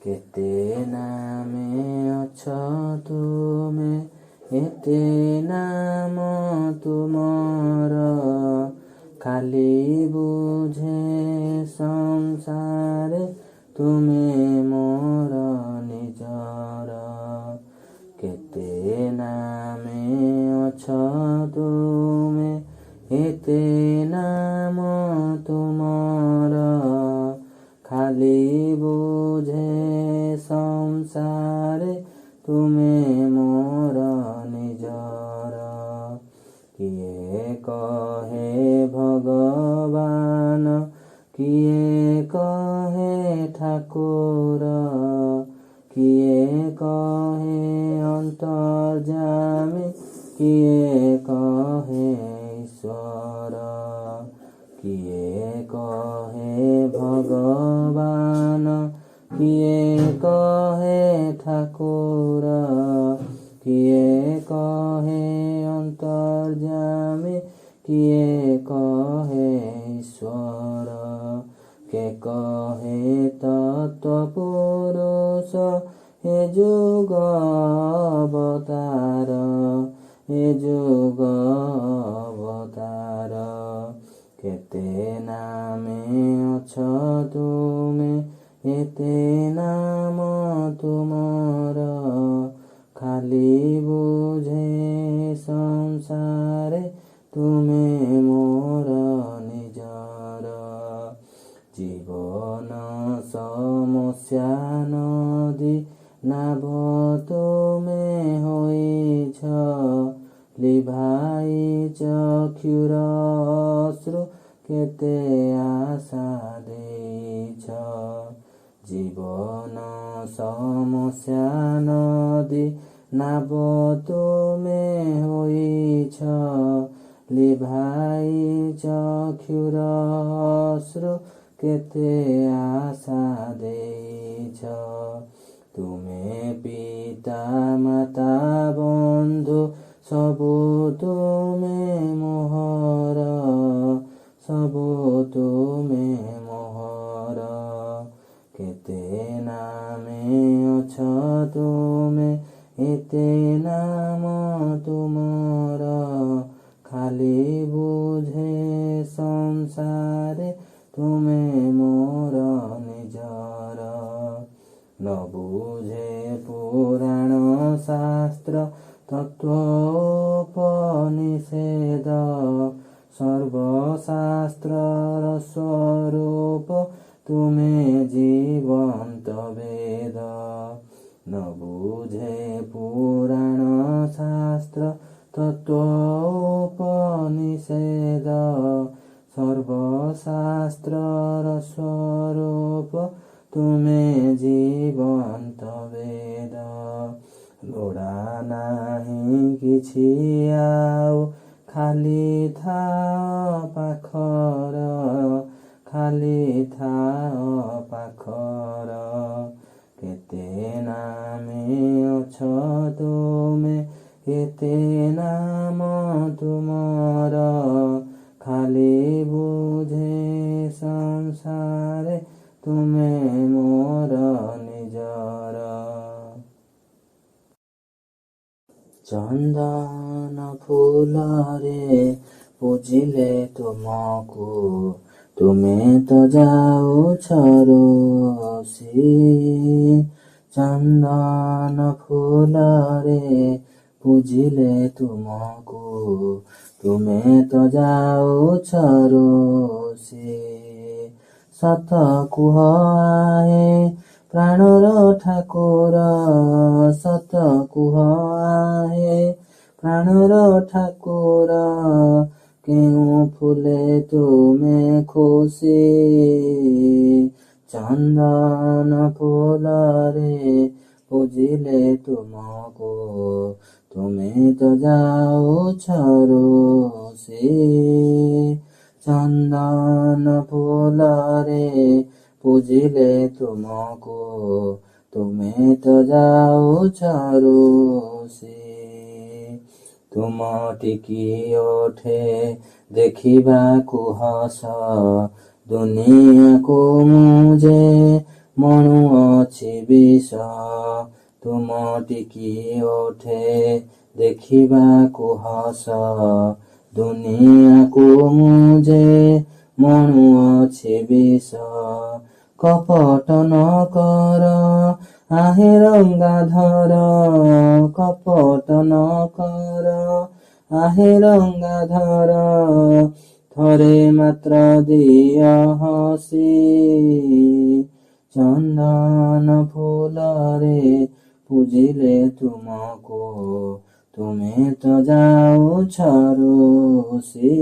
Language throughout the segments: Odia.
କେତେ ନାମେ ଅଛ ତୁମେ, ଏତେ ନାମ ତୁମର, ଖାଲି ବୁଝେ ସଂସାରେ ତୁମେ ମୋର ନିଜର। କେତେ ନାମେ ଅଛ ତୁମେ, ଏତେ ନାମ ତୁମର, ଖାଲି ବୁଝେ ସଂସାରେ ତୁମେ ମୋର ନିଜର। କିଏ କହେ ଭଗବାନ, କିଏ କହେ ଠାକୁର, କିଏ କହେ ଅନ୍ତର୍ଯାମୀ, କିଏ କହେ ଈଶ୍ୱର। କିଏ କହେ ଭଗବାନ, କିଏ କହେ ଠାକୁର, କିଏ କହେ ଅନ୍ତର୍ଯାମୀ, କିଏ କହେ ଈଶ୍ୱର। କେ କହେ ତତ୍ତ୍ୱପୁରୁଷ, ଏ ଯୁଗ ଅବତାର, ଏ ଯୁଗ ଅବତାର। କେତେ ନାମେ ଅଛ ତୁମେ, ଏତେ ନାମ ତୁମର, ଖାଲି ବୁଝେ ସଂସାରେ ତୁମେ ମୋର ନିଜର। ଜୀବନ ସମସ୍ୟା ନଦୀ ନାଭ ତୁମେ ହୋଇଛ, ଲିଭାଇଛ କ୍ଷୁର ଅଶ୍ରୁ, କେତେ ଆଶା ଦେଇଛ। ଜୀବନ ସମସ୍ୟା ନଦୀ ନାବ ତୁମେ ହୋଇଛ, ଲିଭାଇଛ କ୍ଷୁର ଅଶ୍ରୁ, କେତେ ଆଶା ଦେଇଛ। ତୁମେ ପିତା ମାତା ବନ୍ଧୁ ସବୁ ତୁମେ ମୋହର, ସବୁ ତୁମେ ମୋହର। କେତେ ନାମେ ଅଛ ତୁମେ, ଏତେ ନାମ ତୁମର, ଖାଲି ବୁଝେ ସଂସାରେ ତୁମେ ମୋର ନିଜର। ନ ବୁଝେ ପୁରାଣ ଶାସ୍ତ୍ର ତତ୍ତ୍ୱୋପନିଷେଦ, ସର୍ବଶାସ୍ତ୍ରର ସ୍ୱରୂପ ତୁମେ ଜୀବନ୍ତ ବେଦ। ନ ବୁଝେ ପୁରାଣ ଶାସ୍ତ୍ର ତତ୍ତ୍ୱୋପନିଷେଦ, ସର୍ବଶାସ୍ତ୍ରର ସ୍ୱରୂପ ତୁମେ ଜୀବନ୍ତ ବେଦ। ଲୋଡ଼ା ନାହିଁ କିଛି ଆଉ, ଖାଲି ଥାଅ ପାଖର, ଖାଲି ଥାଅ ପାଖର। କେତେ ନାମେ ଅଛ ତୁମେ, ଏତେ ନାମ ତୁମର, ଖାଲି ବୁଝେ ସଂସାରେ ତୁମେ ମୋର ନିଜର। ଚନ୍ଦନ ଫୁଲରେ ପୂଜିଲେ ତୁମକୁ, ତୁମେ ତ ଯାଉଛ ରୋଷି। ଚନ୍ଦନ ଫୁଲରେ ପୂଜିଲେ ତୁମକୁ, ତୁମେ ତ ଯାଉଛ ରୋଷି। ସତ କୁହ ଆହେ ପ୍ରାଣର ଠାକୁର, ସତ କୁହ ଆହେ ପ୍ରାଣର ଠାକୁର, କେଉଁ ଫୁଲେ ତୁମେ ଖୁସି। ଚନ୍ଦନ ଫୁଲରେ ପୂଜିଲେ ତୁମକୁ, ତୁମେ ତ ଯାଉଛ ରୋଷି। ଚନ୍ଦନ ଫୁଲରେ ପୂଜିଲେ ତୁମକୁ, ତୁମେ ତ ଯାଉଛ ରୋଷି। ତୁମ ଟିକି ଓଠେ ଦେଖିବାକୁ ହସ, ଦୁନିଆକୁ ମୁଁ ଯେ ମଣୁଅଛି ବିଷ। ତୁମ ଟିକି ଓଠେ ଦେଖିବାକୁ ହସ, ଦୁନିଆକୁ ମୁଁ ଯେ ମଣୁଅଛି ବିଷ। କପଟ ନ କର ଆହେ ରଙ୍ଗାଧର, କପଟ ନ କର ଆହେ ରଙ୍ଗାଧର, ଥରେ ମାତ୍ର ଦିଅ ହସି। ଚନ୍ଦନ ଫୁଲରେ ପୂଜିଲେ ତୁମକୁ, ତୁମେ ତ ଯାଉଛ ରୁଷି।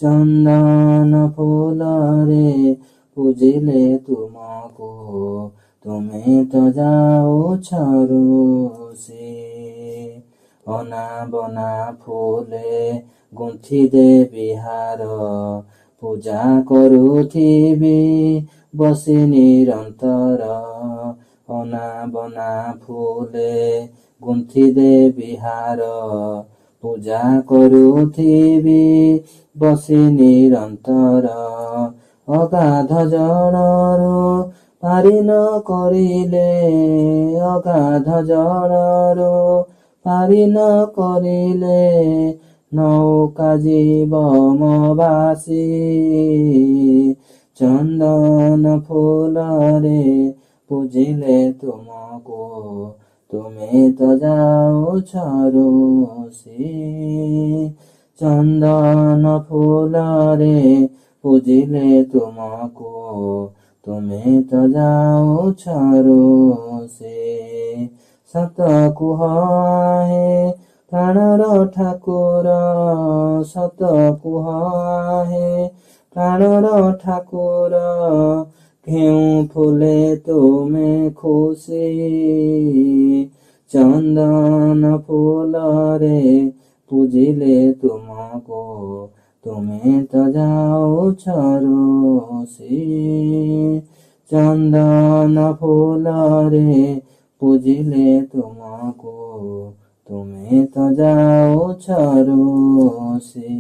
ଚନ୍ଦନ ଫୁଲରେ ପୂଜିଲେ ତୁମକୁ, ତୁମେ ତ ଯାଉଛ ରୁଷି। ଅନାବନା ଫୁଲେ ଗୁନ୍ଥି ଦେବି ହାର, ପୂଜା କରୁଥିବି ବସି ନିରନ୍ତର। ଅନାବନା ଫୁଲେ ଗୁନ୍ଥି ଦେବି ହାର, ପୂଜା କରୁଥିବି ବସି ନିରନ୍ତର। ଅଗାଧ ଜଳରୁ ପାରି ନ କରିଲେ, ଅଗାଧ ଜଳରୁ ପାରି ନ କରିଲେ, ନୌକା ଯିବ ମୋ ଭାସି। ଚନ୍ଦନ ଫୁଲରେ ପୂଜିଲେ ତୁମକୁ, ତୁମେ ତ ଯାଉଛ ରୁଷି। ଚନ୍ଦନ ଫୁଲରେ ପୂଜିଲେ ତୁମକୁ, ତୁମେ ତ ଯାଉଛ ରୁଷି। ସତ କୁହ ଆହେ ପ୍ରାଣର ଠାକୁର, ସତ କୁହ ଆହେ ପ୍ରାଣର ଠାକୁର, କେଉଁ ଫୁଲେ ତୁମେ ଖୁସି। ଚନ୍ଦନ ଫୁଲରେ ପୂଜିଲେ ତୁମକୁ, ତୁମେ ତ ଯାଉଛ ରୁଷି। ଚନ୍ଦନ ଫୁଲରେ ପୂଜିଲେ ତୁମକୁ, ତୁମେ ତ ଯାଉଛ ରୁଷି।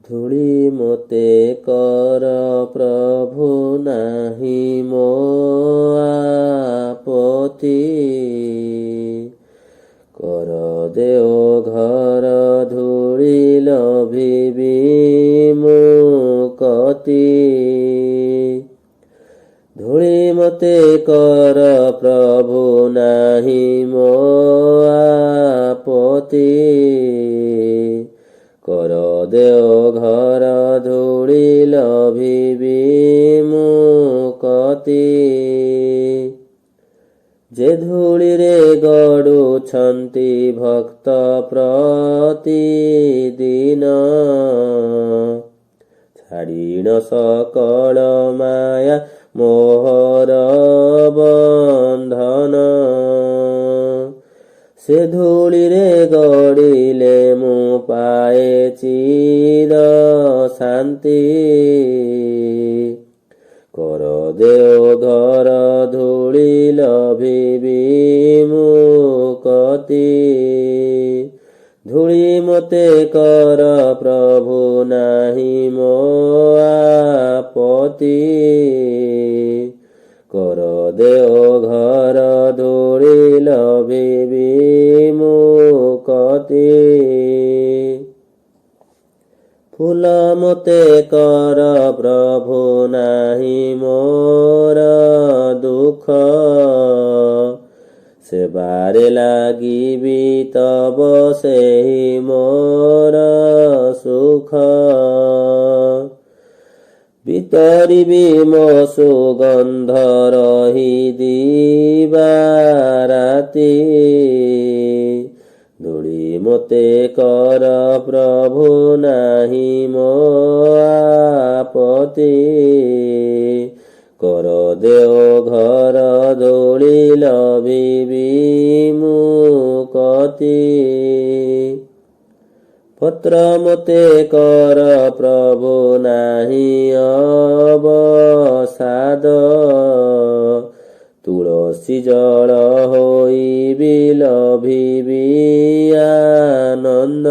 ଧୂଳି ମୋତେ କର ପ୍ରଭୁ ନାହିଁ ମୋ ଆପତ୍ତି, କର ଦେଓ ଘର ଧୂଳି ଲଭିବି ମୁକ୍ତି। ଧୂଳି ମୋତେ କର ପ୍ରଭୁ ନାହିଁ ମୋ ଆପତ୍ତି, କର ଦେଓ ଘର ଧୂଳି ଲଭିବି ମୁକ୍ତି। ଯେ ଧୂଳିରେ ଗଡୁଛନ୍ତି ଭକ୍ତ ପ୍ରତିଦିନ, ଛାଡ଼ିଣ ସକଳ ମାୟା ମୋହର ବନ୍ଧନ। ସେ ଧୂଳିରେ ଗଡ଼ିଲେ ମୁଁ ପାଏ ଚିର ଶାନ୍ତି, କର ଦେଓ ଘର ଧୂଳି ଲଭିବି ମୁକ୍ତି। ଧୂଳି ମୋତେ କର ପ୍ରଭୁ ନାହିଁ ମୋ ଆପତ୍ତି, କର ଦେଓ ଘର ଧୂଳି ଲଭିବି ମୁକ୍ତି। ଫୁଲ ମୋତେ କର ପ୍ରଭୁ ନାହିଁ ମୋର ଦୁଃଖ, ସେବାରେ ଲାଗିବି ତବ ସେହି ମୋର ସୁଖ। ବିତରିବି ମୋ ସୁଗନ୍ଧ ରହି ଦିବା ରାତି, ଧୂଳି ମୋତେ କର ପ୍ରଭୁ ନାହିଁ ମୋ ଆପତ୍ତି, କର ଦେଓ ଘର ଧୂଳି ଲଭିବି ମୁକ୍ତି। ପତ୍ର ମୋତେ କର ପ୍ରଭୁ ନାହିଁ ଅବସାଦ, ତୁଳସୀ ଜଳ ହୋଇବି ଲଭିବି ଆନନ୍ଦ।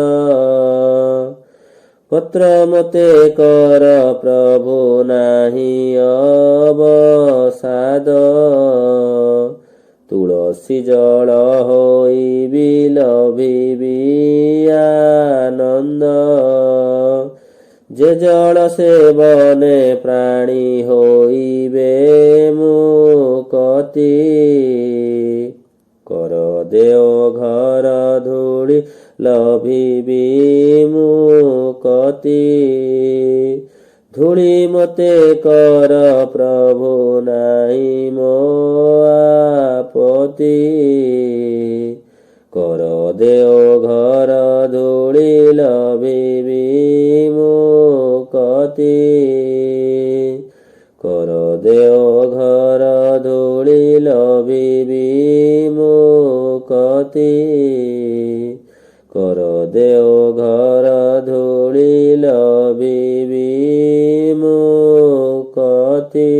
ପତ୍ର ମୋତେ କର ପ୍ରଭୁ ନାହିଁ নাহি অবসাদ, তুলসী জଳ ହୋଇ ବିଲଭିବି ଆନନ୍ଦ। ଯେ ଜଳ ସେବନେ ପ୍ରାଣୀ ହୋଇବେ ମୁକତି, କର ଦେଓ ଘର ଧୂଳି ଲଭିବି ମୁକତି। ଧୂଳି ମତେ କର ପ୍ରଭୁ ନାଇଁ ମୋ ଆପତ୍ତି, କର ଦେଓ ଘର ଧୂଳି ଲଭିବି ମୁକତି। କର ଦେଓ ଘର ଧୂଳି ଲଭିବି ମୁକତି, କର ଦେଓ ଘର ଧୂଳି ଲଭିବି মুকতি।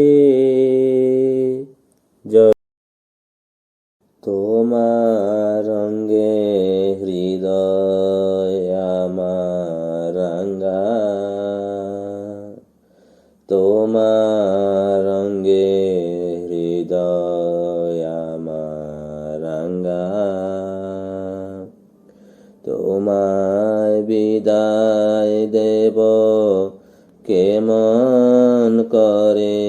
জয়। তোমার রঙ্গে হৃদয় আমার রাঙ্গা, তোমার রঙ্গে হৃদয় আমার রাঙ্গা। তোমায় বিদায় দেব কেমন করে,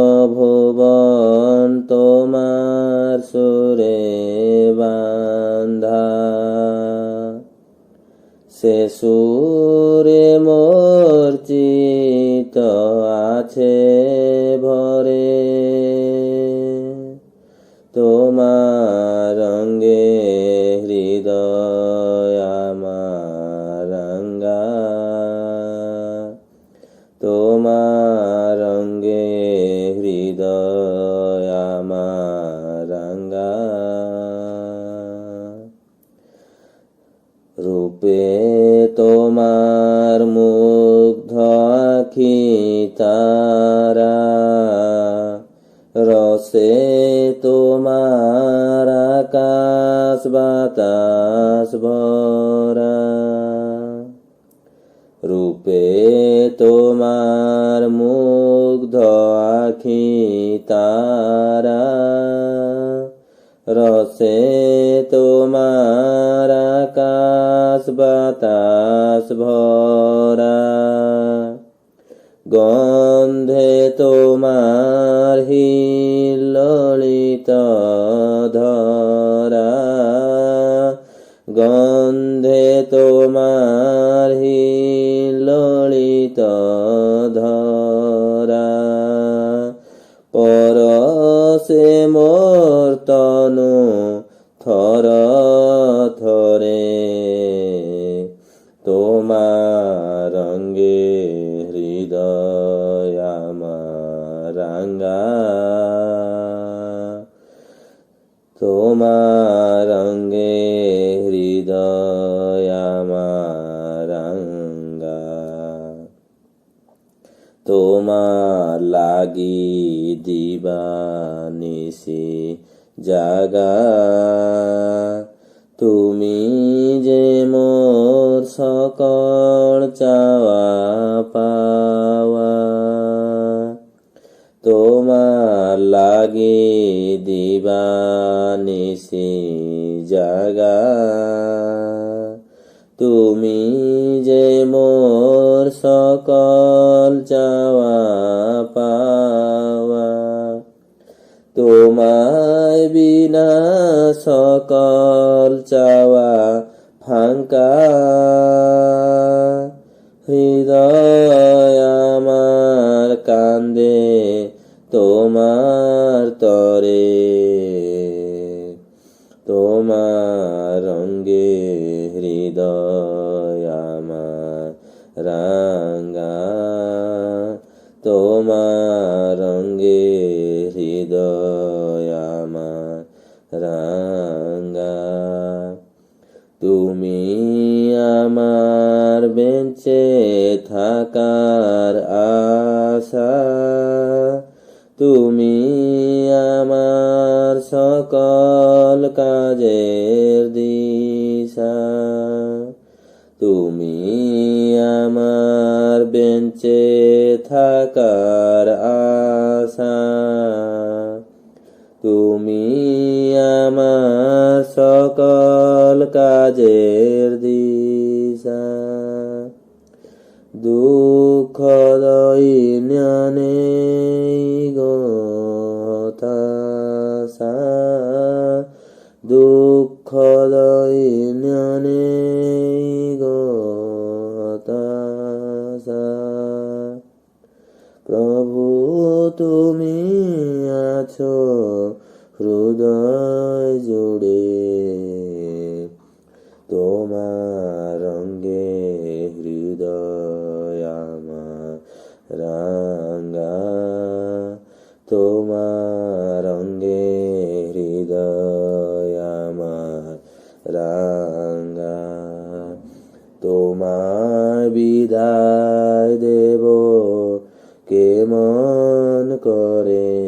বিশ্বভুবন তোমার সুরে বান্ধা। সে সুরে মোর চিত আছে ভরে, তোমার রঙ্গে হৃদয় আমার রাঙ্গা। তোমার রঙ্গে হৃদয় আমার রাঙ্গা। রূপে তোমার মুগ্ধ আখি তারা, রসে তোমার আকাশ বাতাস ভরা। রূপে তোমার মুগ্ধ আখি তারা, রসে তোমার আকাশ বাতাস ভরা। গন্ধে তোমার হিল্লোলিত ধরা, গন্ধে তোমার হিল্লোলিত ধরা। পরশে মোর তনু থর থরে, তোমার রঙ্গে হৃদয় আমার রাঙ্গা। তোমার রঙ্গে হৃদয় আমার রাঙ্গা। তোমার লাগি দিবানিশি জাগা, তুমি যে মোর সকল চাওয়া পাওয়া। তোমার লাগি দিবানিশি জাগা, তুমি যে মোর সকল চাওয়া পাওয়া। তোমায় বিনা সকল চাওয়া ফাঙ্কা, হৃদয় আমার কান্দে তোমার তরে। তোমার রঙ্গে হৃদয় আমার রাঙ্গা। তোমার রঙ্গে হৃদয় আমার রাঙ্গা। তুমি আমার বেঁচে থাকার আশা, তুমি আমার সকল কাজের দিশা। তুমি আমার বেঁচে থাকার আশা। তুমি আমার সকল কাজের দিশা। দুঃখ দৈন্যনে গো হতাশা। দুঃখ দৈন্যনে গো হতাশা। প্রভু তুমি আছো হৃদয় জুড়ে, তোমার রঙে হৃদয় আমার রাঙা। তোমার রঙে হৃদয় আমার রাঙা। তোমার বিদায় দেব কেমন করে,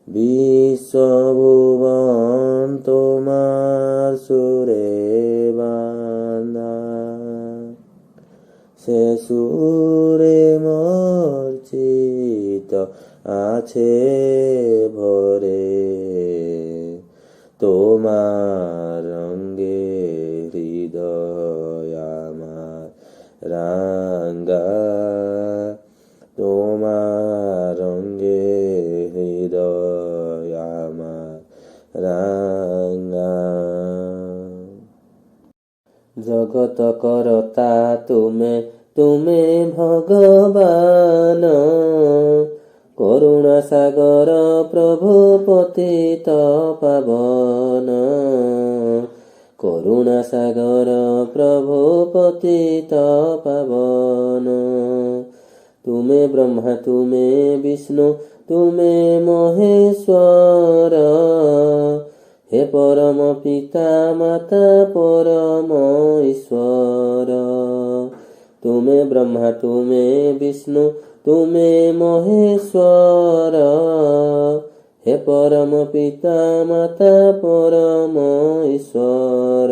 বিশ্বভুবন তোমার সুরে বাঁধা। সে সুরে মোর চিত্ত আছে ভরে, তোমার রঙে হৃদয় আমার রাঙা। তোমার রঙে হৃদয় আমার রাঙা। জগত করতা তুমে, তুমে ভগবান। করুণা সাগর প্রভু পতিত পাবন। করুণা সাগর প্রভু পতিত পাবন। তুমে ব্রহ্মা তুমে বিষ্ণু তুমে মহেশ্বর। হে পরম পিতা মাতা পরম ঈশ্বর। তুমে ব্রহ্মা তুমে বিষ্ণু তুমে মহেশ্বর। হে পরম পিতা মাতা পরম ঈশ্বর।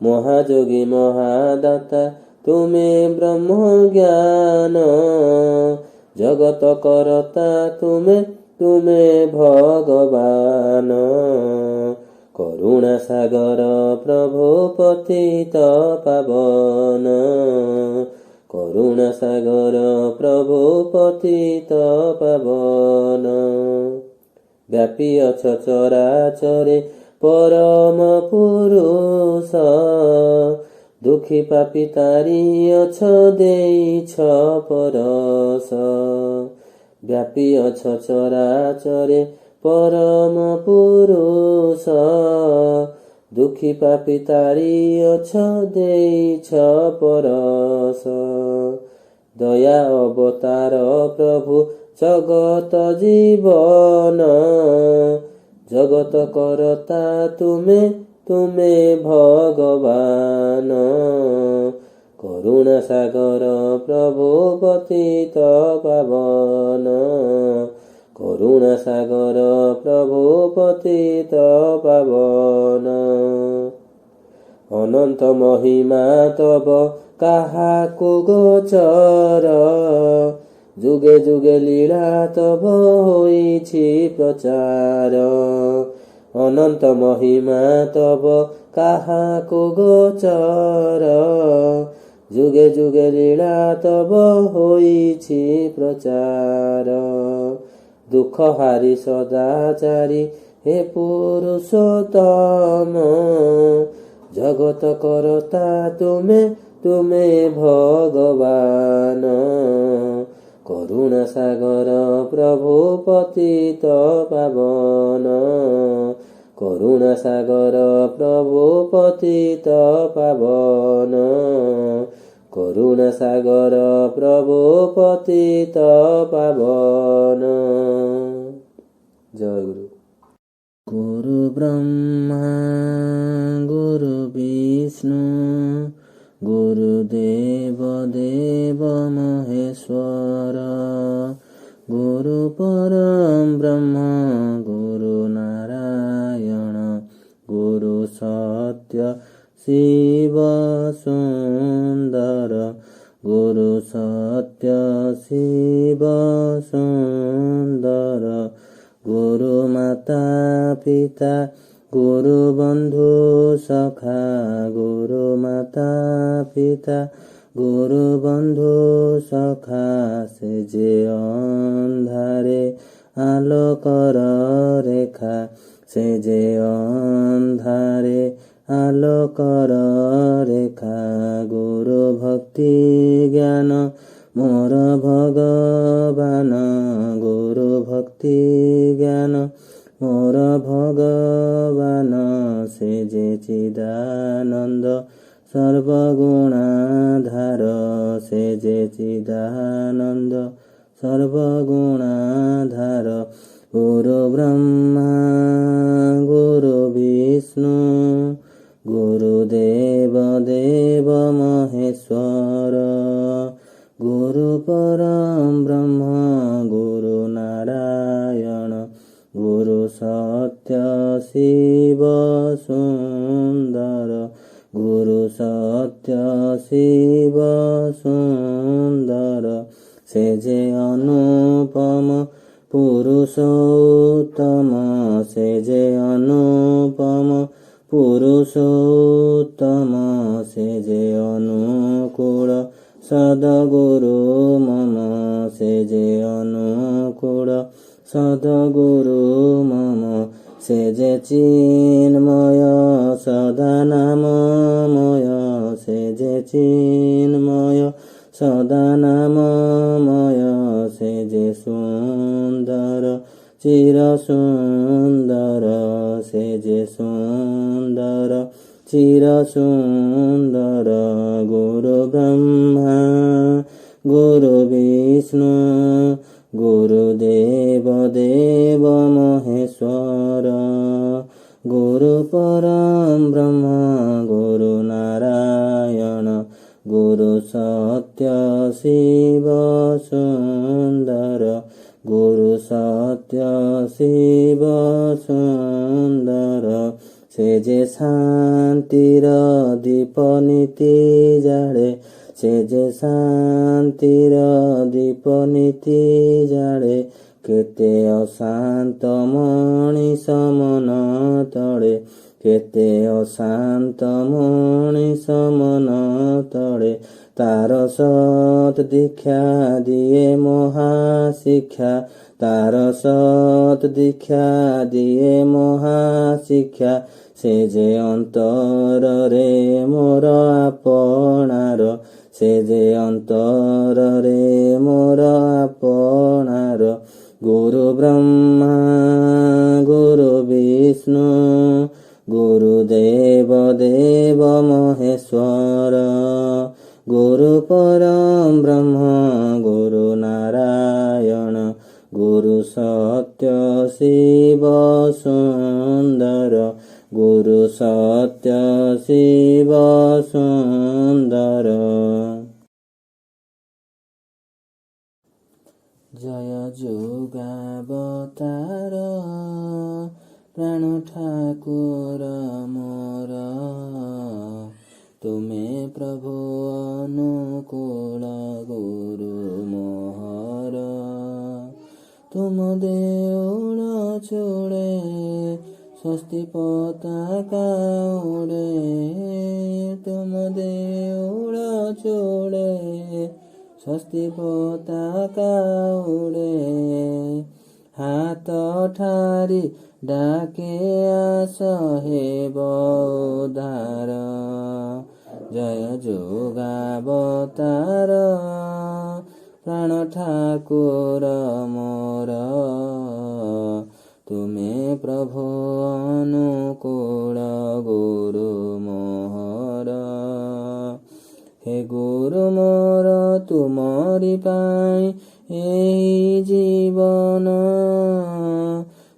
মহাযোগী মহাদাতা তুমে ব্রহ্ম জ্ঞান। জগত করতা তুমে, তুমে ভগবান। করুণা সাগর প্রভু পতিত পাবন। করুণা সাগর প্রভু পতিত পাবন। ব্যাপী অছ চরাচরে পরম পুরুষ। দুঃখী পাপী তারি অছ ଦେଇছ পরশ। ব্যাপী অছ চরাচরে পরম পুরুষ। দুঃখী পাপী তারি অছ ଦେଇছ পরশ। দয়া অবতার প্রভু জগত জীবন। জগত করতা তুমে, তুমে ভগবান। করুণা সাগর প্রভু পতিত পাবন। করুণা সাগর প্রভু পতিত পাবন। অনন্ত মহিমা তব কাহাকু গোচর। যুগে যুগে লীলা তব হইছি প্রচার। অনন্ত মহিমা তব কাহাকু গোচর। যুগে যুগে লীলা তব হইছি প্রচার। দুঃখ হারি সদাচারী হে পুরুষোত্তম। জগত করতা তুমে, তুমে ভগবান। করুণা সাগর প্রভু পতিত পাবন। করুণা সাগর প্রভু পতিত পাবন। করুণা সাগর প্রভু পতিত পাবন। জয় গুরু। গুরু ব্রহ্মা গুরু বিষ্ণু গুরুদেব দেব মহেশ্বর। গুরু পরম ব্রহ্ম গুরু নারায়ণ গুরু সত্য শিব সুন্দর। ଗୁରୁ ସତ୍ୟ ଶିବ ସୁନ୍ଦର। ଗୁରୁ ମାତା ପିତା ଗୁରୁ ବନ୍ଧୁ ସଖା। ଗୁରୁ ମାତା ପିତା ଗୁରୁ ବନ୍ଧୁ ସଖା। ସେ ଯେ ଅନ୍ଧାରେ ଆଲୋକର ରେଖା। ସେ ଯେ ଅନ୍ଧାରେ ଆଲୋକର ରେଖା। ଗୁରୁ ଭକ୍ତି ଜ୍ଞାନ ମୋର ଭଗବାନ। ଗୁରୁ ଭକ୍ତି ଜ୍ଞାନ ମୋର ଭଗବାନ। ସେ ଯେ ଚିଦାନନ୍ଦ ସର୍ବଗୁଣାଧାର। ସେ ଯେ ଚିଦାନନ୍ଦ ସର୍ବଗୁଣାଧାର। ଗୁରୁ ବ୍ରହ୍ମା ଗୁରୁ ବିଷ୍ଣୁ ଗୁରୁଦେବ ଦେବ ମହେଶ୍ୱର। ଗୁରୁ ପରମ ବ୍ରହ୍ମ ଗୁରୁ ନାରାୟଣ। ଗୁରୁ ସତ୍ୟ ଶିବ ସୁନ୍ଦର। ଗୁରୁ ସତ୍ୟ ଶିବ ସୁନ୍ଦର। ସେ ଯେ ଅନୁପମ ପୁରୁଷୋତ୍ତମ। ସେ ଯେ ଅନୁପମ ପୁରୁଷୋତ୍ତମ। ସେ ଯେ ଅନୁକୂଳ ସଦଗୁରୁ ମମ। ସେ ଯେ ଅନୁକୂଳ ସଦଗୁରୁ ମମ। ସେ ଯେ ଚିନ୍ମୟ ସଦା ନାମମୟ। ସେ ଯେ ଚିନ୍ମୟ ସଦା ନାମମୟ। ସେ ଯେ ସୁନ୍ଦର ଚିର ସୁନ୍ଦର। ସେ ଯେ ସୁନ୍ଦର ଚିର ସୁନ୍ଦର। ଗୁରୁ ବ୍ରହ୍ମା ଗୁରୁ ବିଷ୍ଣୁ ଗୁରୁଦେବ ଦେବ ମହେଶ୍ୱର। ଗୁରୁ ପରମ ବ୍ରହ୍ମ ଗୁରୁ ନାରାୟଣ। ଗୁରୁ ସତ୍ୟ ଶିବ ସୁନ୍ଦର। ଗୁରୁ ସତ୍ୟ ଶିବ ସୁନ୍ଦର। ସେ ଯେ ଶାନ୍ତିର ଦୀପ ନୀତି ଜାଳେ। ସେ ଯେ ଶାନ୍ତିର ଦୀପ ନୀତି ଜାଳେ। କେତେ ଅଶାନ୍ତ ମଣିଷ ମନ ତଳେ। କେତେ ଅଶାନ୍ତ ମଣିଷ ମନ ତଳେ। ତାର ସତ୍ ଦୀକ୍ଷା ଦିଏ ମହାଶିକ୍ଷା। ତାର ସତ୍ ଦୀକ୍ଷା ଦିଏ ମହାଶିକ୍ଷା। ସେ ଯେ ଅନ୍ତରରେ ମୋର ଆପଣାର। ସେ ଯେ ଅନ୍ତରରେ ମୋର ଆପଣାର। ଗୁରୁ ବ୍ରହ୍ମା ଗୁରୁ ବିଷ୍ଣୁ ଗୁରୁଦେବ ଦେବ ମହେଶ୍ୱର। ଗୁରୁ ପରମ ବ୍ରହ୍ମ ଗୁରୁ ନାରାୟଣ। ଗୁରୁ ସତ୍ୟ ଶିବ ସୁନ୍ଦର। ଗୁରୁ ସତ୍ୟ ଶିବ ସୁନ୍ଦର। ଜୟ ଯୁଗାବତାର ପ୍ରାଣ ଠାକୁର ମୋର। ତୁମେ ପ୍ରଭୁ ଅନୁକୂଳ ଗୁରୁ ମୋହର। ତୁମ ଦେଉଳ ଚୂଳେ ସ୍ୱସ୍ତି ପତାକା ଉଡ଼େ। ତୁମ ଦେଉଳ ଚୂଳେ ସ୍ୱସ୍ତି ପତାକା ଉଡ଼େ। ହାତ ଠାରି ଡାକେ ଆସ ହେବ ଉଦ୍ଧାର। ଜୟ ଯୁଗାବତାର ପ୍ରାଣ ଠାକୁର ମୋର। ତୁମେ ପ୍ରଭୁ ଅନୁକୂଳ ଗୁରୁ ମୋହର। ହେ ଗୁରୁ ମୋର ତୁମରି ପାଇଁ ଏହି ଜୀବନ।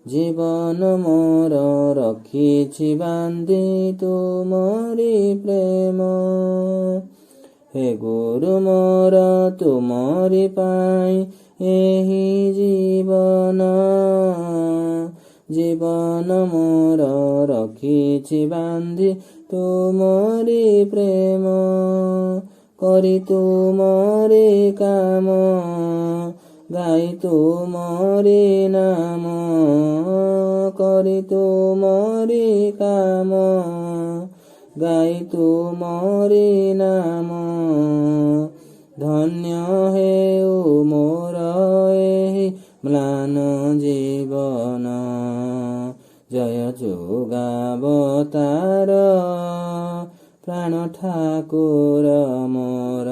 ଜୀବନ ମୋର ରଖିଛି ବାନ୍ଧି ତୁମରି ପ୍ରେମ। ହେ ଗୁରୁ ମୋର ତୁମରି ପାଇଁ ଏହି ଜୀବନ। ଜୀବନ ମୋର ରଖିଛି ବାନ୍ଧି ତୁମରି ପ୍ରେମ। କରି ତୁମରି କାମ, ଗାଇ ତୁମରି ନାମ, କରି ତୁମରି କାମ, ଗାଇ ତୁମରି ନାମ। ଧନ୍ୟ ହେଉ ମୋର ଏହି ମ୍ଳାନ ଜୀବନ, ଜୟ ଯୁଗାବତାର ପ୍ରାଣ ଠାକୁର ମୋର।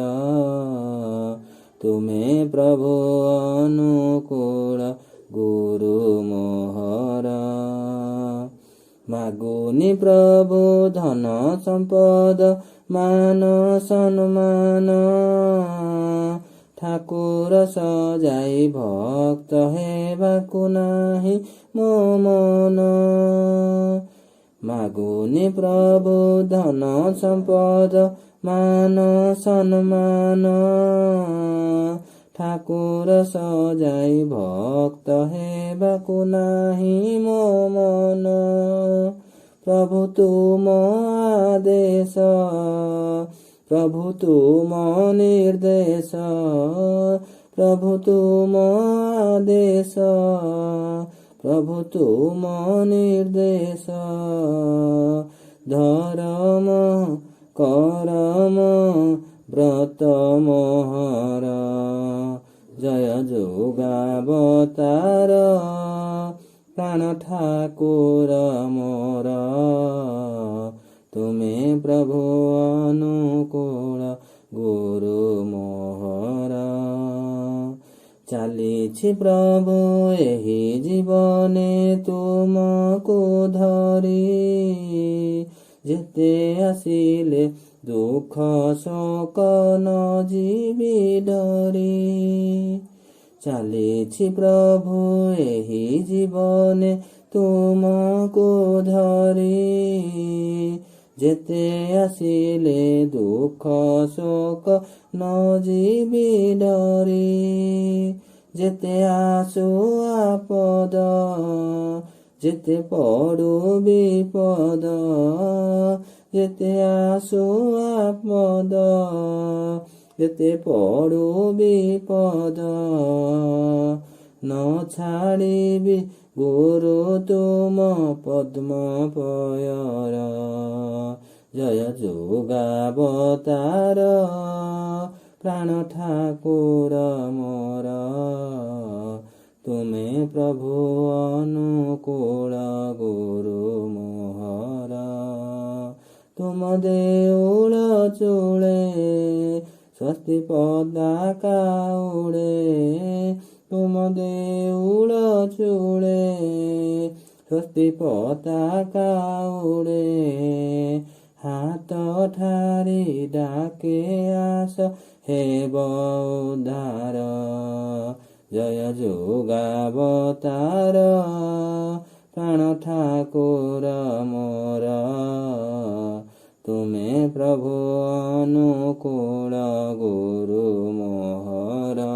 ତୁମେ ପ୍ରଭୁ ଅନୁକୂଳ ଗୁରୁ ମୋହର। ମାଗୁନି ପ୍ରଭୁ ଧନ ସମ୍ପଦ ମାନ ସମ୍ମାନ, ଠାକୁର ସଜାଇ ଭକ୍ତ ହେବାକୁ ନାହିଁ ମୋ ମନ। ମାଗୁନି ପ୍ରଭୁ ଧନ ସମ୍ପଦ ମାନ ସମ୍ମାନ, ଠାକୁର ସଜାଇ ଭକ୍ତ ହେବାକୁ ନାହିଁ ମୋ ମନ। ପ୍ରଭୁ ତୁମ ଆଦେଶ, ପ୍ରଭୁ ତୁମ ନିର୍ଦ୍ଦେଶ, ପ୍ରଭୁ ତୁମ ଆଦେଶ, ପ୍ରଭୁ ତୁମ ନିର୍ଦ୍ଦେଶ। ଧରମ କରମ ବ୍ରତ ମୋହର, ଜୟ ଯୁଗାବତାର ପ୍ରାଣ ଠାକୁର ମୋର। ତୁମେ ପ୍ରଭୁ ଅନୁକୂଳ ଗୁରୁ ମୋହର। ଚାଲିଛି ପ୍ରଭୁ ଏହି ଜୀବନେ ତୁମକୁ ଧରି, ଯେତେ ଆସିଲେ ଦୁଃଖ ଶୋକ ନ ଯିବି ଡରି। ଚାଲିଛି ପ୍ରଭୁ ଏହି ଜୀବନେ ତୁମକୁ ଧରି, ଯେତେ ଆସିଲେ ଦୁଃଖ ଶୋକ ନ ଯିବି ଡରି। ଯେତେ ଆସୁ ଆପଦ, ଯେତେ ପଡୁ ବିପଦ, ଯେତେ ଆସୁ ଆପଦ, ଯେତେ ପଡୁ ବିପଦ, ନ ଛାଡ଼ିବି ଗୁରୁ ତୁମ ପଦ୍ମ ପୟର। ଜୟ ଯୁଗାବତାର ପ୍ରାଣ ଠାକୁର ମୋର। ତୁମେ ପ୍ରଭୁ ଅନୁକୂଳ ଗୁରୁ ମୋହର। ତୁମ ଦେଉଳ ଚୂଳେ ସ୍ୱସ୍ତି ପତାକା ଉଡ଼େ, ତୁମ ଦେଉଳ ଚୂଳେ ସ୍ୱସ୍ତି ପତାକା ଉଡ଼େ। ହାତ ଠାରି ଡାକେ ଆସ ହେବ ଉଦ୍ଧାର, ଜୟ ଯୁଗାବତାର ପ୍ରାଣ ଠାକୁର ମୋର। ତୁମେ ପ୍ରଭୁ ଅନୁକୂଳ ଗୁରୁ ମୋହର।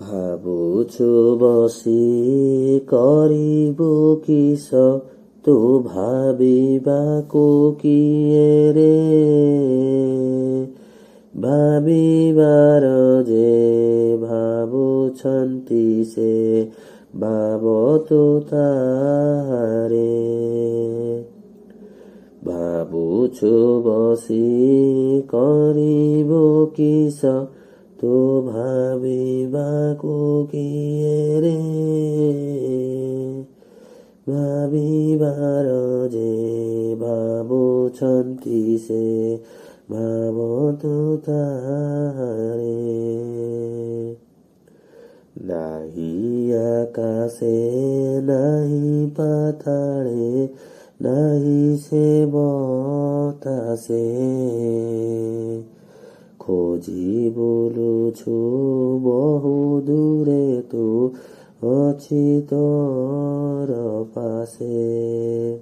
ଭାବୁଛୁ ବସି କରିବୁ କିସ, ତୁ ଭାବିବାକୁ କିଏ ରେ। ଭାବିବାର ଯେ ଭାବୁଛନ୍ତି ସେ ଭାବତୁ ତାହାରେ। ଭାବୁଛୁ ବସି କରିବୁ କିସ, ତୁ ଭାବିବାକୁ କିଏ ରେ। ଭାବିବାର ଯେ ଭାବୁଛନ୍ତି ସେ ଭାବତୁ ତାହାରେ। ନାହିଁ ଆକାଶେ ନାହିଁ ପାତାଳେ, ନାହିଁ ସେ ବତାସେ। ଖୋଜି ବୁଲୁଛୁ ବହୁ ଦୂରେ ତୁ ଅଛି ତୋର ପାଶେ।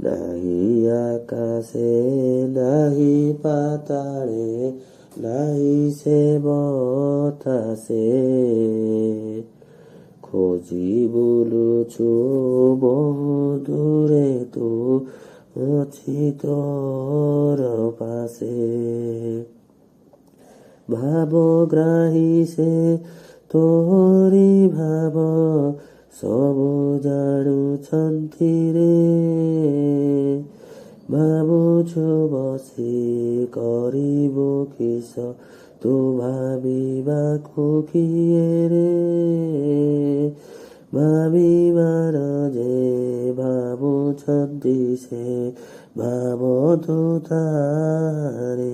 ନାହିଁ ଆକାଶେ ନାହିଁ ପାତାଳେ, ନାହିଁ ସେ ବତାସେ। ଖୋଜି ବୁଲୁଛୁ ବହୁ ଦୂରେ ତୁ ଅଛି ତୋର ପାଶେ। ଭାବଗ୍ରାହୀ ସେ ତୋରି ଭାବ ସବୁ ଜାଣୁଛନ୍ତି ରେ। ଭାବୁଛୁ ବସି କରିବୁ କିସ ତୁ ଭାବିବାକୁ କିଏ ରେ। ଭାବିବାର ଯେ ଭାବୁଛନ୍ତି ସେ ଭାବନ୍ତୁ ତାରେ।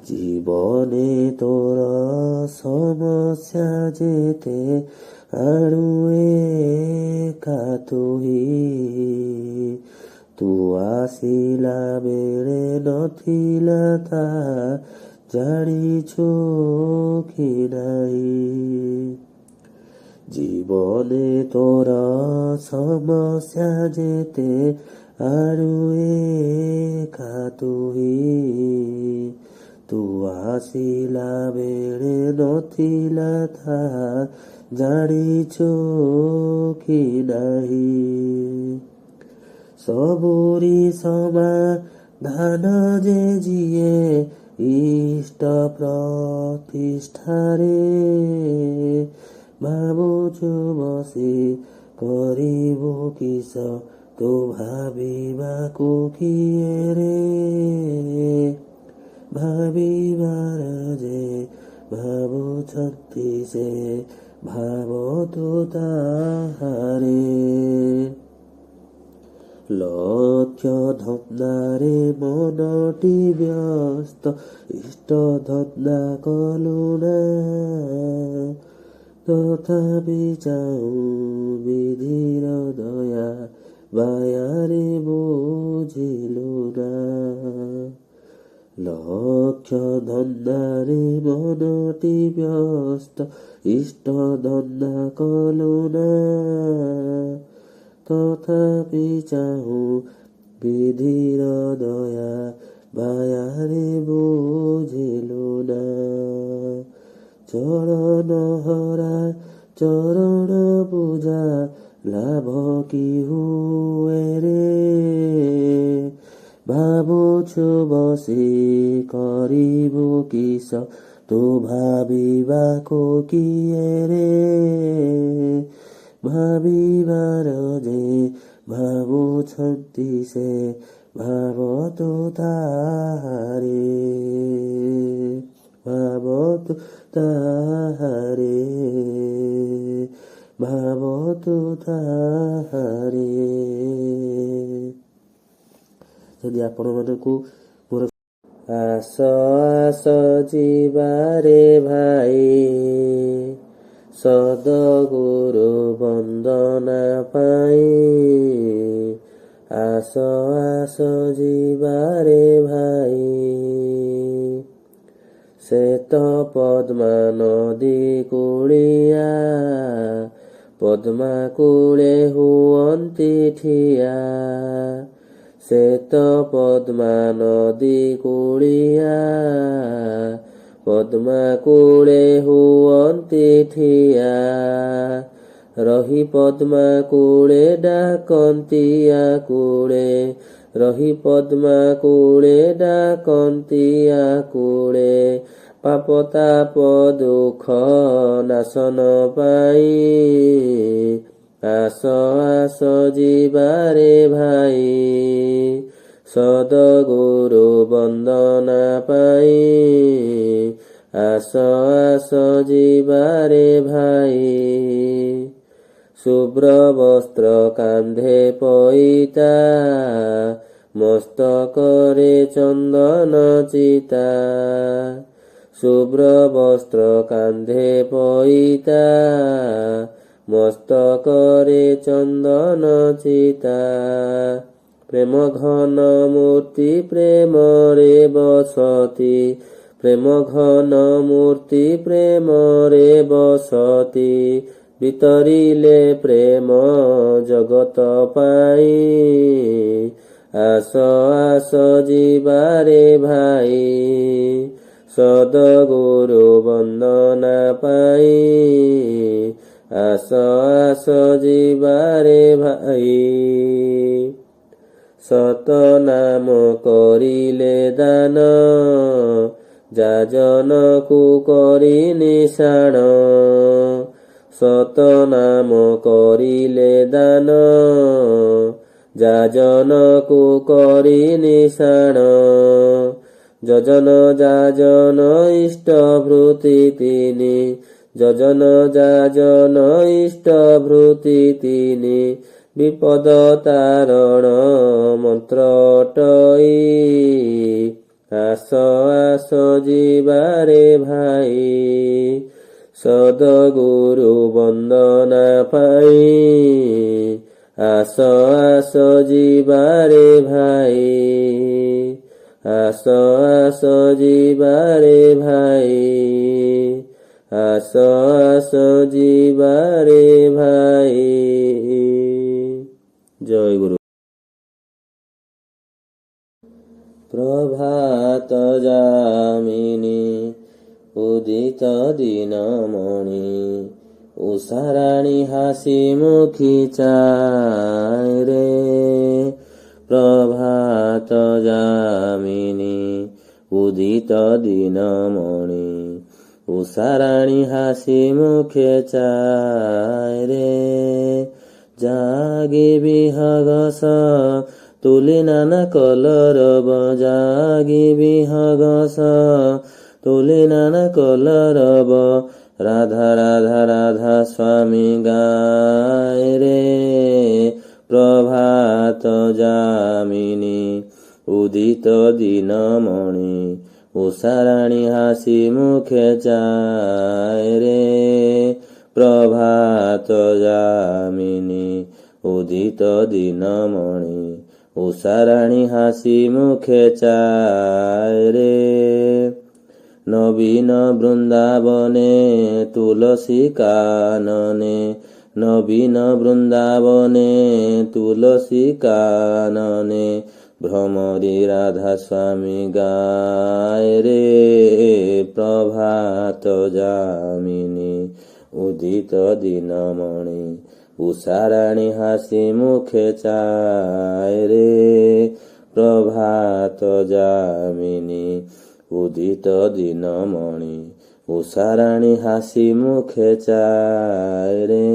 ଜୀବନେ ତୋର ସମସ୍ୟା ଯେତେ ଆଣୁ ଏକା ତୁହି। ତୁ ଆସିଲା ବେଳେ ନଥିଲା ତା ଜାଣିଛୁ କି ନାହିଁ। ଜୀବନେ ତୋର ସମସ୍ୟା ଯେତେ ଆଣୁ ଏକା ତୁହି। ତୁ ଆସିଲା ବେଳେ ନଥିଲା ତା ଜାଣିଛୁ କି ନାହିଁ। ସବୁରି ସମାଧାନ ଯେ ଯିଏ ଇଷ୍ଟ ପ୍ରତିଷ୍ଠାରେ। ଭାବୁଛୁ ବସି କରିବୁ କିସ ତୁ ଭାବିବାକୁ କିଏ ରେ। ଭାବିବାର ଯେ ଭାବୁଛନ୍ତି ସେ ଭାବନ୍ତୁ ତାହାରେ। ଲକ୍ଷ୍ୟ ଧନ୍ଦାରେ ମନଟି ବ୍ୟସ୍ତ ଇଷ୍ଟ ଧନ୍ଦା କଲୁଣା। ତଥାପି ଚାହୁଁ ବିଧିର ଦୟା ବାୟାରେ ବୁଝିଲୁ ନା। ଲକ୍ଷ୍ୟ ଧନ୍ଦାରେ ମନଟି ବ୍ୟସ୍ତ ଇଷ୍ଟ ଧନ୍ଦା କଲୁଣା। ତଥାପି ଚାହୁଁ ବିଧିର ଦୟା ବାୟାରେ ବୁଝିଲୁ ନା। ଚରଣ ହରା ଚରଣ ପୂଜା ଲାଭ କି ହୁଏ ରେ। ଭାବୁଛୁ ବସି କରିବୁ କିସ ତୁ ଭାବିବାକୁ କିଏ ରେ। ଭାବିବାର ଯେ ଭାବୁଛନ୍ତି ସେ ଭାବନ୍ତୁ ତାହାରେ। ଭାବନ୍ତୁ ତାହାରେ। ଭାବନ୍ତୁ ତାହାରେ। ଯଦି ଆପଣମାନଙ୍କୁ ମୋର ଆସ ଆସ ଯିବାରେ ଭାଇ ସଦଗୁରୁ ବନ୍ଦନା ପାଇ। ଆସ ଆସ ଯିବାରେ ଭାଇ ଶ୍ଵେତ ପଦ୍ମା ନଦୀ କୂଳିଆ। ପଦ୍ମା କୂଳେ ହୁଅନ୍ତି ଠିଆ। ଶ୍ଵେତ ପଦ୍ମା ନଦୀ କୂଳିଆ। ପଦ୍ମା କୂଳେ ହୁଅନ୍ତି ଠିଆ। ରହି ପଦ୍ମା କୂଳେ ଡାକନ୍ତି ଆକୁଳେ। ରହି ପଦ୍ମା କୂଳେ ଡାକନ୍ତି ଆକୁଳେ। ପାପ ତାପ ଦୁଃଖ ନାଶନ ପାଇଁ। ଆସ ଆସ ଯିବାରେ ଭାଇ ସଦଗୁରୁ ବନ୍ଦନା ପାଇ। ଆସ ଆସ ଯିବାରେ ଭାଇ ଶୁଭ୍ର ବସ୍ତ୍ର କାନ୍ଧେ ପଇତା। ମସ୍ତକରେ ଚନ୍ଦନ ଚିତା। ଶୁଭ୍ର ବସ୍ତ୍ର କାନ୍ଧେ ପଇତା। ମସ୍ତକରେ ଚନ୍ଦନ ଚିତା। ପ୍ରେମ ଘନ ମୂର୍ତ୍ତି ପ୍ରେମରେ ବସତି। ପ୍ରେମ ଘନ ମୂର୍ତ୍ତି ପ୍ରେମରେ ବସତି। ବିତରିଲେ ପ୍ରେମ ଜଗତ ପାଇଁ। ଆସ ଆସ ଯିବାରେ ଭାଇ ସଦଗୁରୁ ବନ୍ଦନା ପାଇ ଆସ ଆସ ଯିବାରେ ଭାଇ। ସତ ନାମ କରିଲେ ଦାନ ଯାଜନକୁ କରି ନିଶାଣ। ସତ ନାମ କରିଲେ ଦାନ ଯାଜନକୁ କରି ନିଶାଣ। ଯଜନ ଯାଜନ ଇଷ୍ଟ ଭୃତି ତିନି ଯଜନ ଯାଜନ ଇଷ୍ଟ ଭୃତି ତିନି ବିପଦ ତାରଣ ମନ୍ତ୍ର ଅଟଇ ଆସ ଆସ ଯିବାରେ ଭାଇ। ସଦଗୁରୁ ବନ୍ଦନା ପାଇ ଆସ ଆସ ଯିବାରେ ଭାଇ। ଆସ ଆସ ଯିବାରେ ଭାଇ। ଆସ ଆସ ଯିବାରେ ଭାଇ। ଜୟ ଗୁରୁ। ପ୍ରଭାତ ଯାମିନୀ ଉଦିତ ଦିନମଣି ଉଷାରାଣୀ ହାସି ମୁଖୀ ଚାରେ। ପ୍ରଭାତ ଯାମିନୀ ଉଦିତ ଦିନମଣି ଉଷାରାଣୀ ହାସି ମୁଖେ ଚାରେ। ଜାଗି ବିହଗସ ତୁଲି ନାନା କଲରବ ଜାଗି ବିହଗସ ତୁଲି ନାନା କଲରବ ରାଧା ରାଧା ରାଧା ସ୍ୱାମୀ ଗାଏ ରେ। ପ୍ରଭାତ ଯାମିନୀ ଉଦିତ ଦିନମଣି ଉଷାରାଣୀ ହାସି ମୁଖେ ଚାଏ ରେ। ପ୍ରଭାତ ଯାମିନୀ ଉଦିତ ଦିନମଣି ଉଷାରାଣୀ ହାସି ମୁଖେ ଚାଏ ରେ। ନବୀନ ବୃନ୍ଦାବନେ ତୁଳସୀ କାନନେ ନବୀନ ବୃନ୍ଦାବନେ ତୁଳସୀ କାନନେ ভ্রমরী রাধা স্বামী গায় রে প্রভাত যামিনী উদিত দিনমণি উষারাণী হাসি মুখে চায় রে প্রভাত যামিনী উদিত দিনমণি উষারাণী হাসি মুখে চায় রে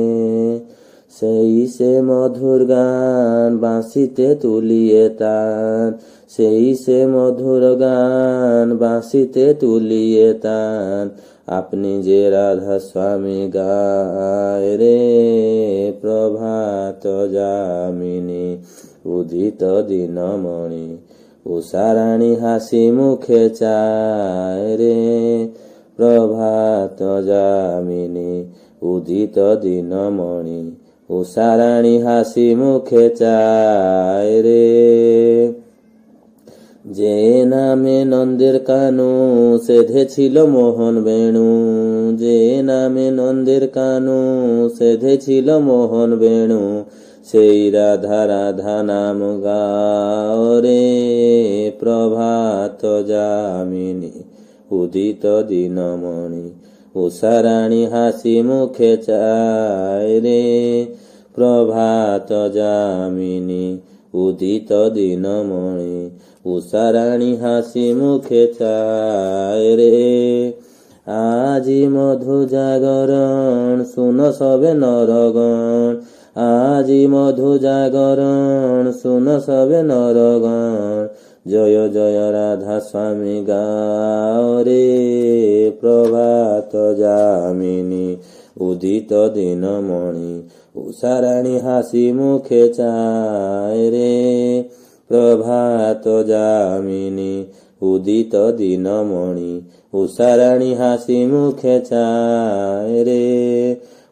সেই সে মধুর গান বাঁশিতে তুলিয়ে তান সেই সে মধুর গান বাঁশিতে তুলিয়ে তান আপনি যে রাধা স্বামী গায় রে প্রভাত যামিনী উদিত দিনমণি উষারাণী হাসি মুখে চায় রে প্রভাত যামিনী উদিত দিনমণি উষারাণী হাসি মুখে চায় রে যে নামে নন্দের কানু সেধে ছিল মোহন বেণু যে নামে নন্দের কানু সেধে ছিল মোহন বেণু সেই রাধা রাধা নাম গাও রে প্রভাত যামিনী উদিত দিনমণি উষারাণী হাসি মুখে চায় রে প্রভাত যামিনী উদিত দিনমণি উষারাণী হাসি মুখে চায় রে আজি মধু জাগরণ শুন সবে নরগণ আজি মধু জাগরণ শুন সবে নরগণ জয় জয় রাধা স্বামী গাও রে প্রভাত যামিনী উদিত দিনমণি উষারাণী হাসি মুখে চায় রে প্রভাত যামিনী উদিত দিনমণি উষারাণী হাসি মুখে চায় রে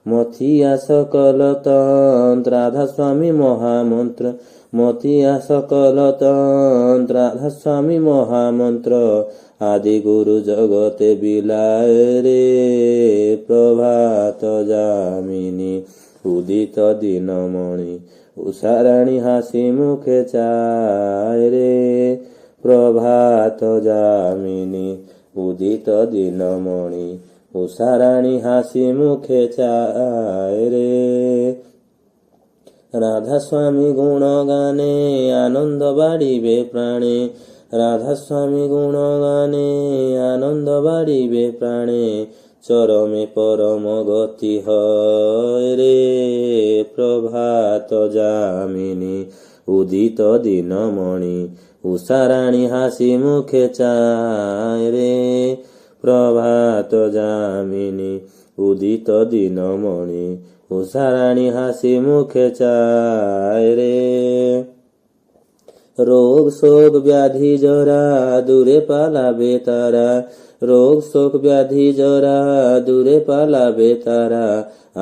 মথিয়া সকল তন্ত্র রাধা স্বামী মহামন্ত্র মতিয়া সকল তন্ত্র রাধা স্বামী মহামন্ত্র আদি গুরু জগতে বিলায় রে প্রভাত যামিনী উদিত দিনমণি উষারাণী হাসি মুখে চায় রে প্রভাত যামিনী উদিত দিনমণি উষারাণী হাসি মুখে চায় রে। রাধা স্বামী গুণ গানে আনন্দ বাড়িবে প্রাণে, রাধা স্বামী গুণ গানে আনন্দ বাড়িবে প্রাণে, চরমে পরম গতি হয় রে। প্রভাত যামিনী উদিত দিনমণি উষারাণী হাসি মুখে চায় রে। প্রভাত যামিনী উদিত দিনমণি উষারাণী হাসি মুখে চায় রে। রোগ শোক ব্যাধি জরা দূরে পালাবে তারা, রোগ শোক ব্যাধি জরা দূরে পালাবে তারা,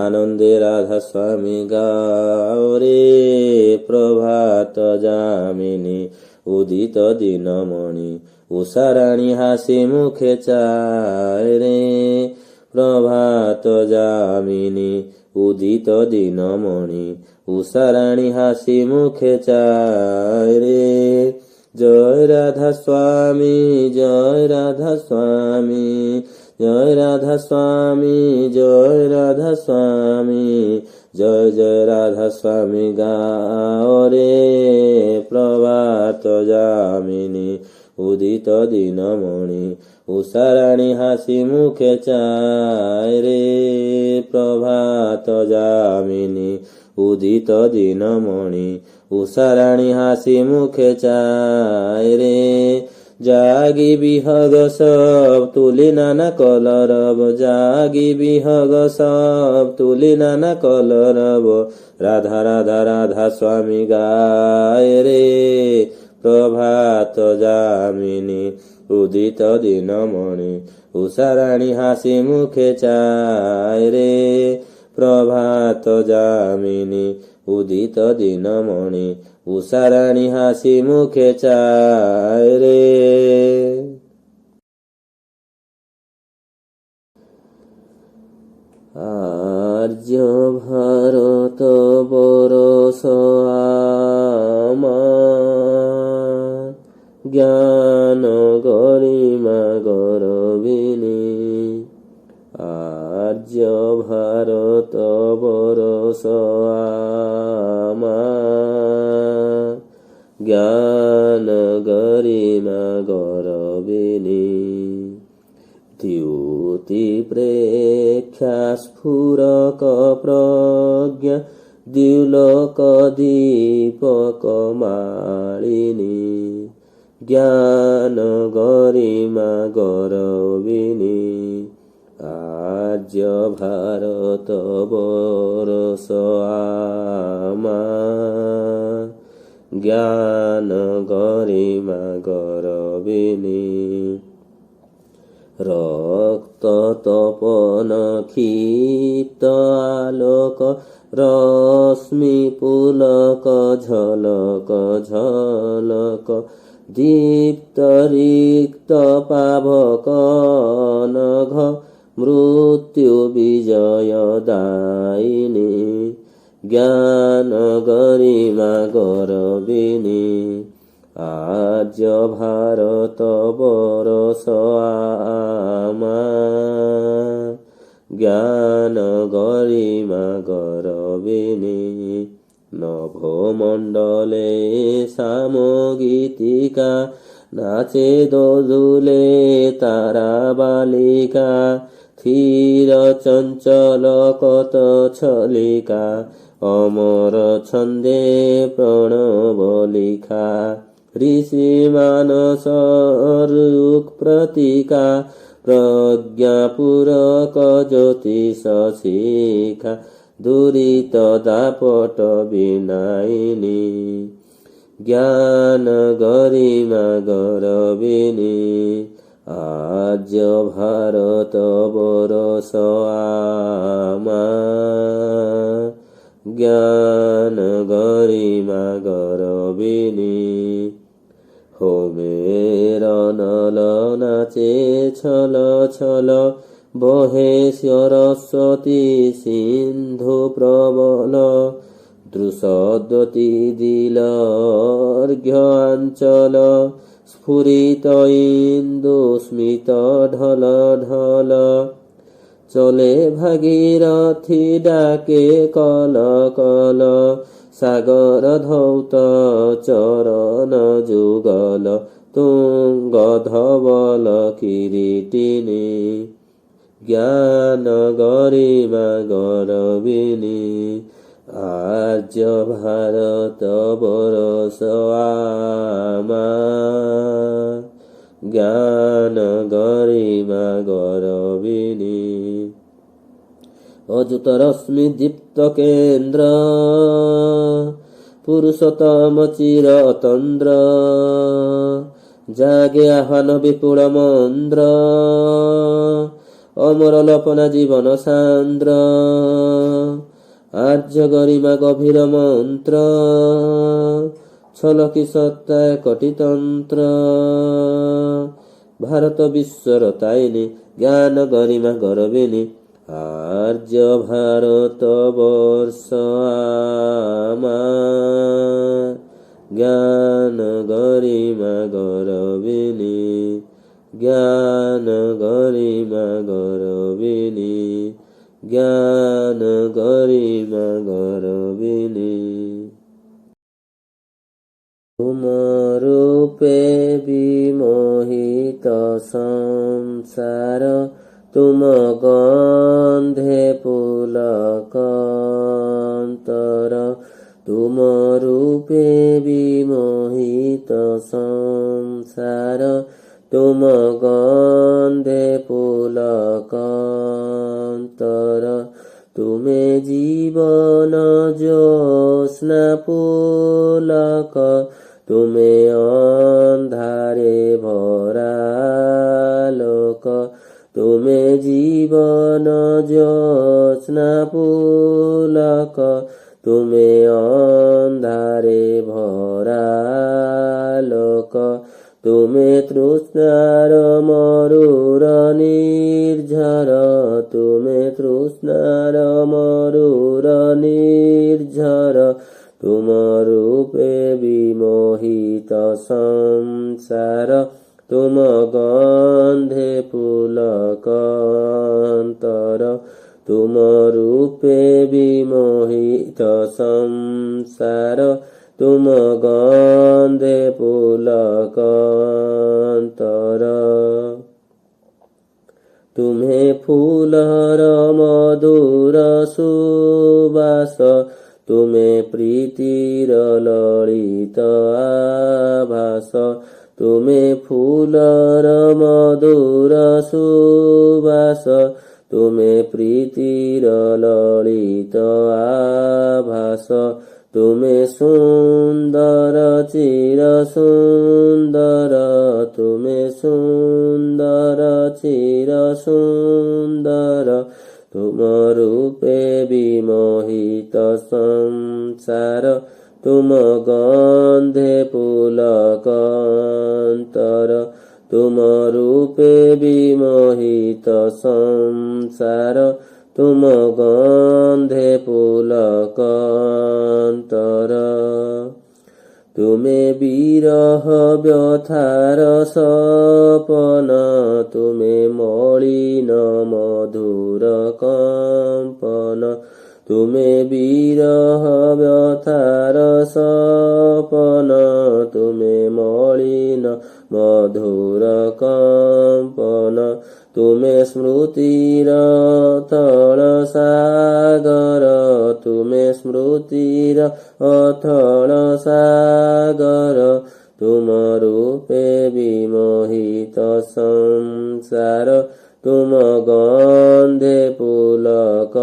আনন্দে রাধা স্বামী গাও রে। প্রভাত যামিনী উদিত দিনমণি উষারাণী হাসি মুখে চায় রে। প্রভাত যামিনী উদিত দিনমণি উষারাণী হাসি মুখে চায় রে। জয় রাধা স্বামী জয় রাধা স্বামী, জয় রাধা স্বামী জয় রাধা স্বামী, জয় জয় রাধা স্বামী গাও রে। প্রভাত যামিনী উদিত দিনমণি উষারাণী হাসি মুখে চায় রে। প্রভাত যামিনী উদিত দিনমণি উষারাণী হাসি মুখে চায় রে। জাগি বিহগ সব তুলি নানা কলরব, জাগি বিহগ সব তুলি নানা কলরব, রাধা রাধা রাধা স্বামী গায় রে। প্রভাত যামিনী উদিত দিনমণি উষারাণী হাসি মুখে চায় রে। প্রভাত যামিনী উদিত দিনমণি উষারাণী হাসি মুখে চায় রে। আর্য ভারত বরষ আমার, জ্ঞান গরিমা গরবিনী। আর্য ভারত বরষ আমার, জ্ঞান গরিমা গরবিনী। দ্যুতি প্রেক্ষা স্ফুরক প্রজ্ঞা, দ্যুলোক দীপক মালিনী, জ্ঞান গরিমা গরবিনী। আর্য ভারত বরষ আমার, জ্ঞান গরিমা গরবিনী। রক্ত তপন ক্ষিপ্ত আলোক, রশ্মি পুলক ঝলক ঝলক, দীপ্ত রিক্ত পাবক নঘ, মৃত্যু বিজয় দায়িনী, জ্ঞান গরিমা গরবিনী। আর্য ভারত বরষ আমার, জ্ঞান গরিমা গরবিনী। নভমণ্ডলে সামগীতিকা, নাচে দোদুলে তারা বালিকা, ধীর চঞ্চল কত ছলিকা, অমর ছন্দে প্রণব লিখা। ঋষি মানস রূপ প্রতীকা, প্রজ্ঞাপূরক জ্যোতিষ শিখা, দুরিত দাপট বিনায়িনী, জ্ঞান গরিমা গরবিনী। আর্য ভারত বরষ আমার, জ্ঞান গরিমা গরবিনী। হোমের নল নাচে ছল ছল, বহে সরস্বতী সিন্ধু প্রবল, দ্রুসদ্বতী দিল অর্ঘ্যাঞ্চল, স্ফুরিত ইন্দুস্মিত ঢল ঢল, চলে ভাগীরথী ডাকে কল কল, সাগর ধৌত চরণ যুগল, তুঙ্গ ধবল কিরীটিনী, জ্ঞান গরিমা গরবিনী, আর্য ভারত বরস আমার, জ্ঞান গরিমা গরবিনী। অযুত রশ্মি দীপ্ত কেন্দ্র, পুরুষোত্তম চিরতন্দ্র, জাগে আহ্বান বিপুল মন্দ্র, অমর লপনা জীবন সান্দ্র, আর্য গরিমা গভীর মন্ত্র, ছলকি সত্তা কোটি তন্ত্র, ভারত বিশ্বর তাইনি, জ্ঞান গরিমা গরবিনী, আর্য ভারত বর্ষ আমার, জ্ঞান গরিমা গরবিনী, জ্ঞান গরিমা গরবিনী, জ্ঞান গরিমা গরবিনী। তুমরূপে বিমোহিত সংসার, তুম গন্ধে পুলকান্তর, তুম রূপে বিমোহিত সংসার, তুম গন্ধে পুলকান্তর, তুমে জীবন জ্যোৎস্না পুলক, তুমে অন্ধারে ভরা লোক, তুমে জীবন জ্যোৎস্না পুলক, তুমে অন্ধারে ভরা লোক, তুমে তৃষ্ণার মরুর নির্ঝর, তুমে তৃষ্ণার মরুর নির্ঝর, তুম রূপে বিমোহিত সংসার, তুম গন্ধে পুলকান্তর, তুম রূপে বিমোহিত সংসার, তুম গন্ধে পুলকান্তর। তুমে ফুলর মধুর সুবাস, তুমে প্রীতির ললিত আভাস, তুমে ফুলর মধুর সুবাস, তুমে প্রীতির ললিত আভাস, তুমে সুন্দর চির সুন্দর, তুমে সুন্দর চির সুন্দর, তুম রূপে বিমোহিত সংসার, তুম গন্ধে পুলকান্তর, তুম রূপে বিমোহিত সংসার, তুম গন্ধে পুলকান্তর। তুমে বিরহ ব্যথার সপন, তুমে মলিন মধুর কম্পন, তুমে বিরহ ব্যথার সপন, তুমে মলিন মধুর কম্পন, তুমে স্মৃতির অথল সাগর, তুমে স্মৃতির অথল সাগর, তুম রূপে বিমোহিত সংসার, তুম গন্ধে পুলকান্তর,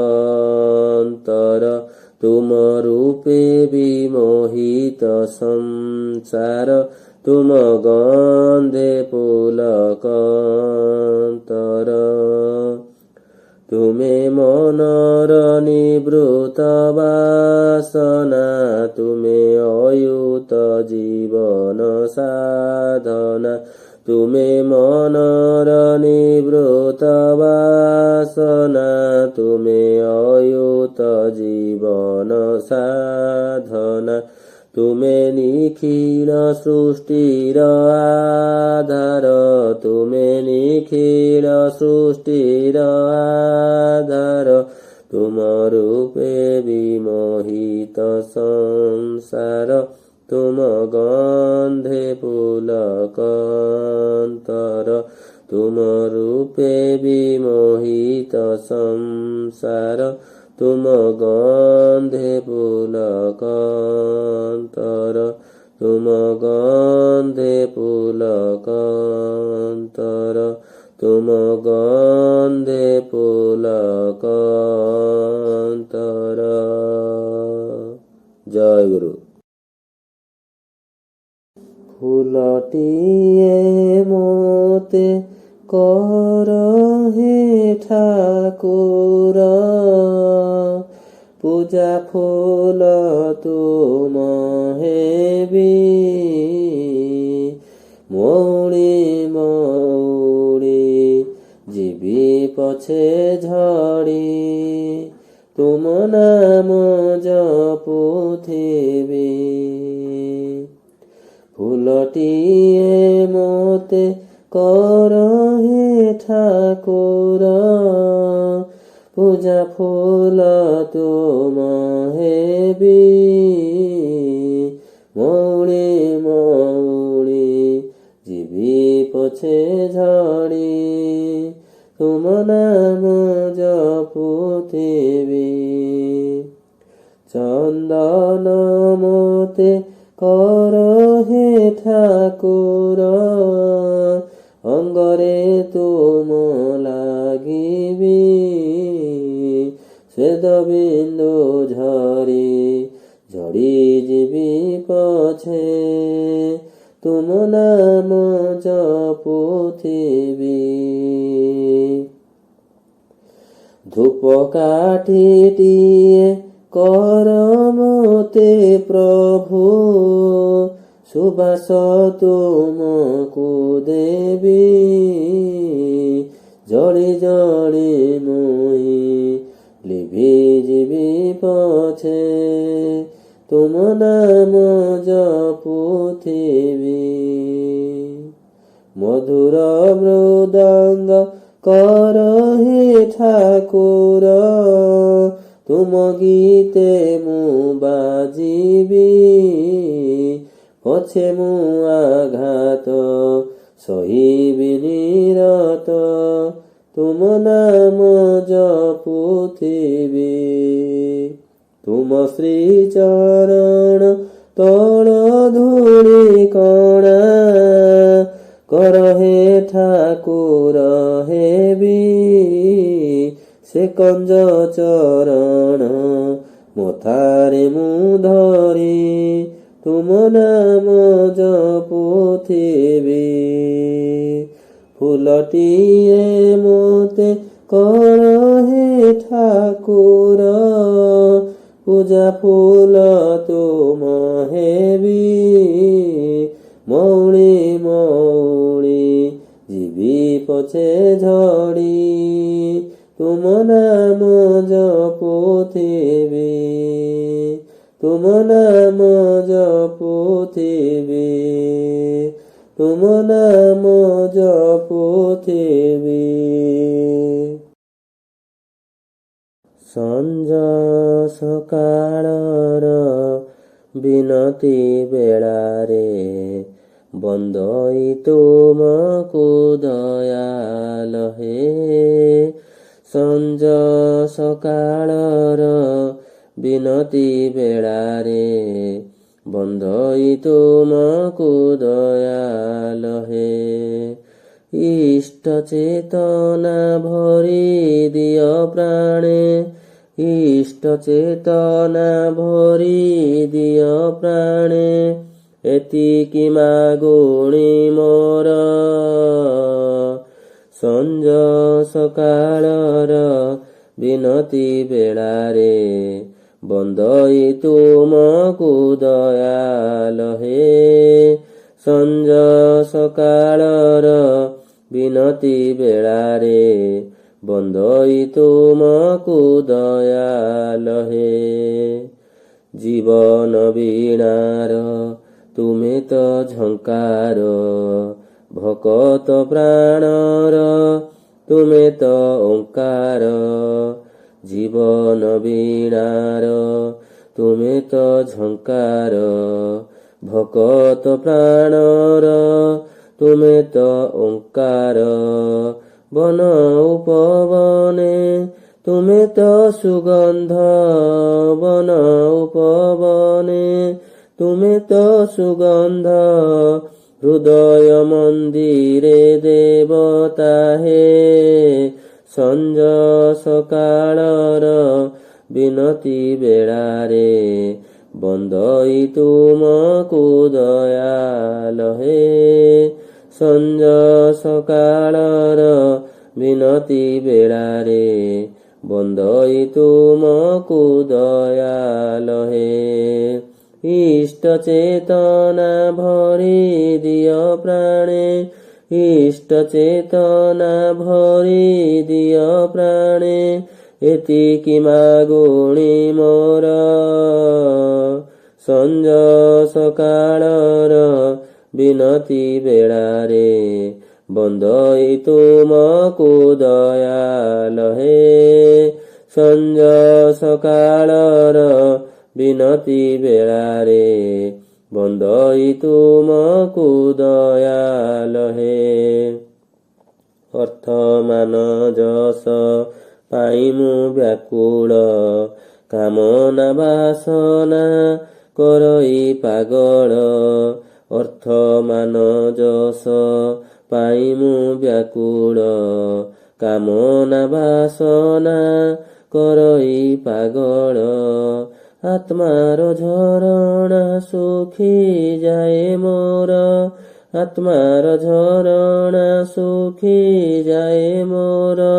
তুম রূপে বিমোহিত সংসার, তুম গন্ধে পুলকান্তর। তুমে মনর নিবৃত বাসনা, তুমে অয়ুত জীবন সাধনা, তুমে মনর নিবৃত বাসনা, তুমে অয়ুত জীবন সাধনা, ତୁମେ ନିଖିଳ ସୃଷ୍ଟିର ଆଧାର, ତୁମେ ନିଖିଳ ସୃଷ୍ଟିର ଆଧାର। ତୁମ ରୂପେ ବିମୋହିତ ସଂସାର, ତୁମ ଗନ୍ଧେ ପୁଲକନ୍ତର। ତୁମ ରୂପେ ବିମୋହିତ ସଂସାର, ତୁମ ଗନ୍ଧେ ପୁଲକନ୍ତର। ତୁମ ଗନ୍ଧେ ପୁଲକନ୍ତର, ତୁମ ଗନ୍ଧେ ପୁଲକନ୍ତର। ଜୟ ଗୁରୁ। ଫୁଲଟିଏ ମୋତେ କର ହେ ଠାକୁର, ପୂଜା ଫୁଲ ତୁମ ହେବି। ମଉଳି ମଉଳି ଯିବି ପଛେ ଝଡ଼ି, ତୁମ ନାମ ଜପୁଥିବି। ଫୁଲଟିଏ ମୋତେ କର ହେ ଠାକୁର, ପୂଜା ଫୁଲ ତୁମ ହେବି। ମଉଳି ମଉଳି ଯିବି ପଛେ ଝଡ଼ି, ତୁମ ନାମ ଜପୁଥିବି। ଚନ୍ଦନ ମୋତେ କର ହେ ଠାକୁର, ଅଙ୍ଗରେ ତୁମ ଲାଗିବି। ସ୍ୱେଦ ବିନ୍ଦୁ ଝରି ଝଡ଼ି ଯିବି ପଛେ, ତୁମ ନାମ ଜପୁଥିବି। ଧୂପ କାଠିଟିଏ କର ମୋତେ ପ୍ରଭୁ, ସୁବାସ ତୁମକୁ ଦେବି। ଜଳି ଜଳି ମୁଇଁ ଲିଭି ଯିବି ପଛେ, ତୁମ ନାମ ଜପୁଥିବି। ମଧୁର ମୃଦଙ୍ଗ କର ହେ ଠାକୁର, ତୁମ ଗୀତେ ମୁଁ ବାଜିବି। ପଛେ ମୁଁ ଆଘାତ ସହିବି ନିରତ, ତୁମ ନାମ ଜପୁଥିବି। ତୁମ ଶ୍ରୀଚରଣ ତଳ ଧୂଳି କଣା, କର ହେ ଠାକୁର ହେବି। ସେ କଞ୍ଜ ଚରଣ ମଥାରେ ମୁଁ ଧରି, ତୁମ ନାମ ଜପୁଥିବି। ଫୁଲଟିଏ ମୋତେ କର ହେ ଠାକୁର, ପୂଜା ଫୁଲ ତୁମ ହେବି। ମଉଳି ମଉଳି ଯିବି ପଛେ ଝଡ଼ି, ତୁମ ନାମ ଜପୁଥିବି। ତୁମ ନାମ ଜପୁଥିବି। ତୁମ ନାମ ଜପୁଥିବି। ସଞ୍ଜ ସକାଳର ବିନତି ବେଳାରେ, ବନ୍ଦଇ ତୁମକୁ ଦୟାଲ ହେ। ସଞ୍ଜ ସକାଳର ବିନତି ବେଳାରେ, ବନ୍ଦଇ ତୁମକୁ ଦୟାଲ ହେ। ଇଷ୍ଟ ଚେତନା ଭରି ଦିଅ ପ୍ରାଣେ, ଇଷ୍ଟ ଚେତନା ଭରି ଦିଅ ପ୍ରାଣେ। ଏତିକି ମାଗୁଣି ମୋର, ସଞ୍ଜ ସକାଳର ବିନତି ବେଳାରେ, ବନ୍ଦଇ ତୁମକୁ ଦୟାଲ ହେ। ସଞ୍ଜ ସକାଳର ବିନତି ବେଳାରେ, ବନ୍ଦଇ ତୁମକୁ ଦୟାଲ ହେ। ଜୀବନ ବୀଣାର ତୁମେ ତ ଝଙ୍କାର, ଭକତ ପ୍ରାଣର ତୁମେ ତ ଓଙ୍କାର। ଜୀବନ ବୀଣାର ତୁମେ ତ ଝଙ୍କାର, ଭକତ ପ୍ରାଣର ତୁମେ ତ ଓଙ୍କାର। ବନ ଉପବନେ ତୁମେ ତ ସୁଗନ୍ଧ, ବନ ଉପବନେ ତୁମେ ତ ସୁଗନ୍ଧ। ହୃଦୟ ମନ୍ଦିରେ ଦେବତା ହେ, ସଞ୍ଜ ସକାଳର ବିନତି ବେଳାରେ ବନ୍ଦଇ ତୁମକୁ ଦୟାଲ ହେ। ସଞ୍ଜ ସକାଳର ବିନତି ବେଳାରେ ବନ୍ଦଇ ତୁମକୁ ଦୟାଲ ହେ। ଇଷ୍ଟ ଚେତନା ଭରି ଦିଅ ପ୍ରାଣେ, ଇଷ୍ଟ ଚେତନା ଭରି ଦିଅ ପ୍ରାଣେ। ଏତିକି ମାଗୁଣି ମୋର ସଞ୍ଜ ସକାଳର ବିନତି ବେଳାରେ ବନ୍ଦଇ ତୁମକୁ ଦୟାଲ ହେ। ସଞ୍ଜ ସକାଳର ବିନତି ବେଳାରେ ବନ୍ଦଇ ତୁମକୁ ଦୟାଲ ହେ। ଅର୍ଥ ମାନ ଯଶ ପାଇଁ ମୁଁ ବ୍ୟାକୁଳ, କାମନା ବାସନା କରଇ ପାଗଳ। ଅର୍ଥ ମାନ ଯଶ ପାଇଁ ମୁଁ ବ୍ୟାକୁଳ, କାମନା ବାସନା କରଇ ପାଗଳ। ଆତ୍ମାର ଝରଣା ଶୁଖି ଯାଏ ମୋର, ଆତ୍ମାର ଝରଣା ଶୁଖି ଯାଏ ମୋର।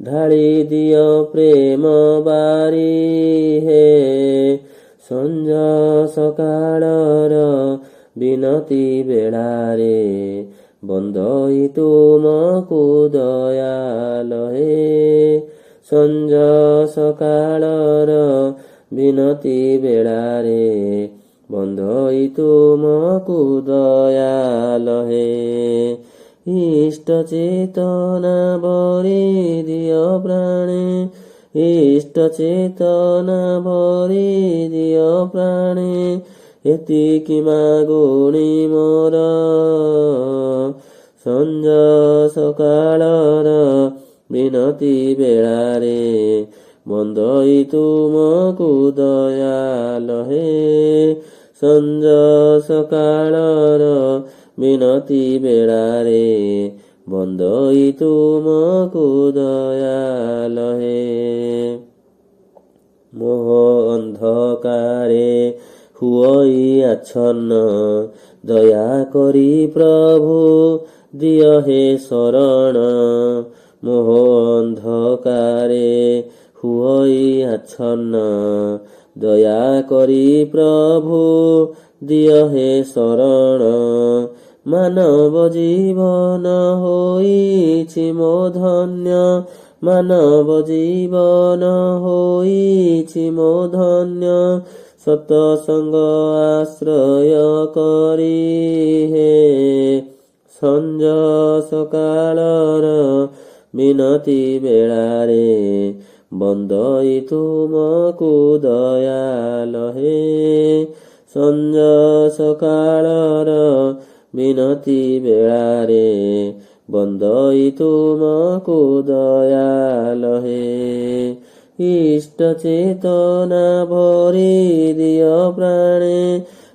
ଢାଳି ଦିଅ ପ୍ରେମ ବାରି ହେ, ସଞ୍ଜ ସକାଳର ବିନତି ବେଳାରେ ବନ୍ଦଇ ତୁମକୁ ଦୟାଲ ହେ। ସଞ୍ଜ ସକାଳର ବିନତି ବେଳାରେ ବନ୍ଦଇ ତୁମକୁ ଦୟାଲ ହେ। ଇଷ୍ଟ ଚେତନା ଭରି ଦିଅ ପ୍ରାଣେ, ଇଷ୍ଟ ଚେତନା ଭରି ଦିଅ ପ୍ରାଣେ। ଏତିକି ମାଗୁଣି ମୋର ସଞ୍ଜ ସକାଳର ବିନତି ବେଳାରେ ବନ୍ଦଇ ତୁମକୁ ଦୟାଲ ହେ। ସଞ୍ଜ ସକାଳର ବିନତି ବେଳାରେ ବନ୍ଦଇ ତୁମକୁ ଦୟାଲ ହେ। ମୋହ ଅନ୍ଧକାରେ ହୁଅଇ ଆଚ୍ଛନ୍ନ, ଦୟା କରି ପ୍ରଭୁ ଦିଅ ହେ ଶରଣ। ମୋହ ଅନ୍ଧକାରେ ହୁଅଇ ଆଚ୍ଛନ୍ନ, ଦୟା କରି ପ୍ରଭୁ ଦିଅ ହେ ଶରଣ। ମାନବ ଜୀବନ ହୋଇଛି ମୋ ଧନ୍ୟ, ମାନବ ଜୀବନ ହୋଇଛି ମୋ ଧନ୍ୟ। ସତସଙ୍ଗ ଆଶ୍ରୟ କରି ହେ, ସଞ୍ଜ ସକାଳର ବିନତି ବେଳାରେ ବନ୍ଦଇ ତୁମକୁ ଦୟାଲ ହେ। ସଞ୍ଜ ସକାଳର ବିନତି ବେଳାରେ ବନ୍ଦଇ ତୁମକୁ ଦୟାଲ ହେ। ଇଷ୍ଟ ଚେତନା ଭରି ଦିଅ ପ୍ରାଣେ,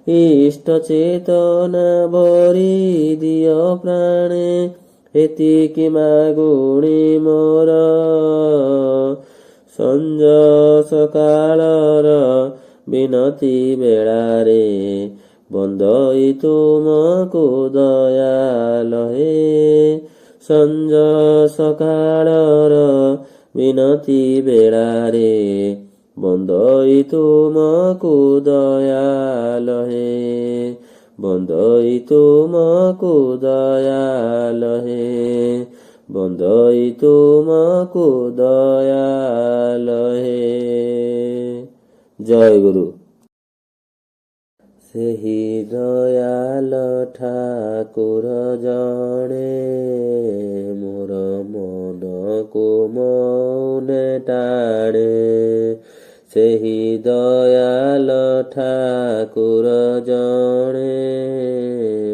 ଇଷ୍ଟ ଚେତନା ଭରି ଦିଅ ପ୍ରାଣେ। ଏତିକି ମାଗୁଣି ମୋର ସଞ୍ଜ ସକାଳର ବିନତି ବେଳାରେ ବନ୍ଦଇ ତୁମକୁ ଦୟାଲ ହେ। ସଞ୍ଜ ସକାଳର ବିନତି ବେଳାରେ ବନ୍ଦଇ ତୁମକୁ ଦୟାଲ ହେ। ବନ୍ଦଇ ତୁମକୁ ଦୟାଲ ହେ, ବନ୍ଦଇ ତୁମକୁ ଦୟାଲ ହେ। ଜୟ ଗୁରୁ। ସେହି ଦୟାଲ ଠାକୁର ଜଣେ ମୋର ମନକୁ ମୌନେ ଟାଣେ। ସେହି ଦୟାଲ ଠାକୁର ଜଣେ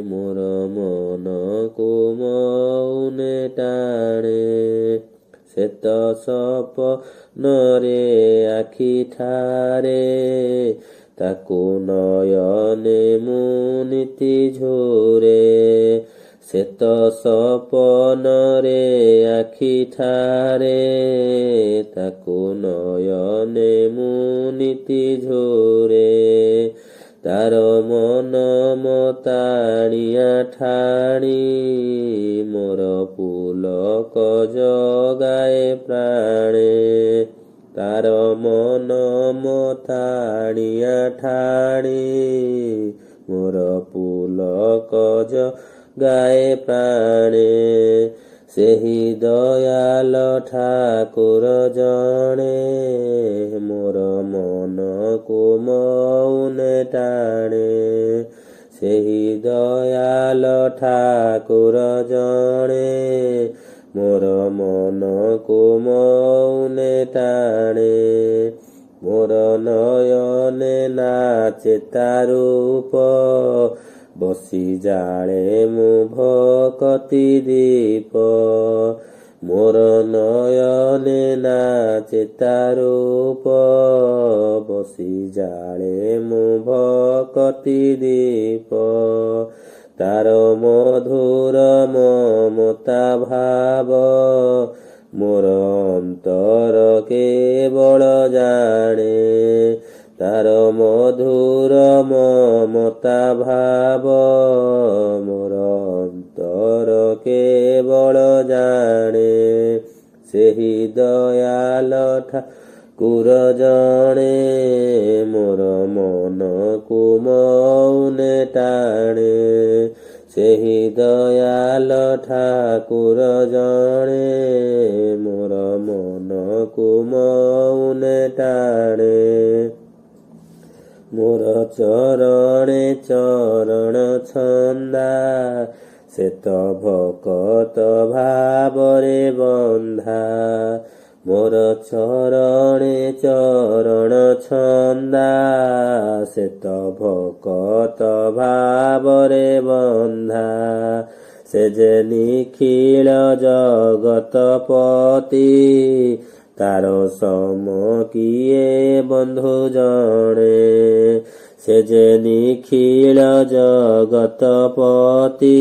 ମୋର ମନକୁ ମୌନେ ଟାଣେ। ଶ୍ଵେତ ସପନରେ ଆଖି ଠାରେ ତାକୁ ନୟନେ ମୁଁ ନିତି ଝୁରେ। ଶ୍ଵେତ ସପନରେ ଆଖି ଠାରେ ତାକୁ ନୟନେ ମୁଁ ନିତି ଝୁରେ। ତାର ମନ ମତାଣିଆ ଠାଣି ମୋର ପୁଲକ ଜଗାଏ ପ୍ରାଣେ। ତାର ମନ ମତାଣିଆ ଠାଣି ମୋର ପୁଲକ ଜଗାଏ ପ୍ରାଣେ। ସେହି ଦୟାଲ ଠାକୁର ଜଣେ ମୋର ମନକୁ ମୌନେ ଟାଣେ। ସେହି ଦୟାଲ ଠାକୁର ଜଣେ ମୋର ମନକୁ ମୌନେ ଟାଣେ। ମୋର ନୟନେ ନାଚେ ତା ରୂପ ବସି ଜାଳେ ମୁଁ ଭକତି ଦୀପ। ମୋର ନୟନେ ନାଚେ ତା ରୂପ ବସି ଜାଳେ ମୁଁ ଭକତି ଦୀପ। ତାର ମଧୁର ମମତା ଭାବ ମୋର ଅନ୍ତର କେବଳ ଜାଣେ। ତାର ମଧୁର ମମତା ଭାବ ମୋର ଅନ୍ତର କେବଳ ଜାଣେ। ସେହି ଦୟାଲ ଠାକୁର ଜଣେ ମୋର ମନକୁ ମୌନେ ଟାଣେ। ସେହି ଦୟାଲ ଠାକୁର ଜଣେ ମୋର ମନକୁ ମୌନେ ଟାଣେ। ମୋର ଚରଣେ ଚରଣ ଛନ୍ଦା ସେ ତ ଭକତ ଭାବରେ ବନ୍ଧା। ମୋର ଚରଣେ ଚରଣ ଛନ୍ଦା ସେ ତ ଭକତ ଭାବରେ ବନ୍ଧା। ସେ ଯେ ନିଖିଳ ଜଗତପତି ତାର ସମ କିଏ ବନ୍ଧୁ ଜଣେ। ସେ ଯେ ନିଖିଳ ଜଗତପତି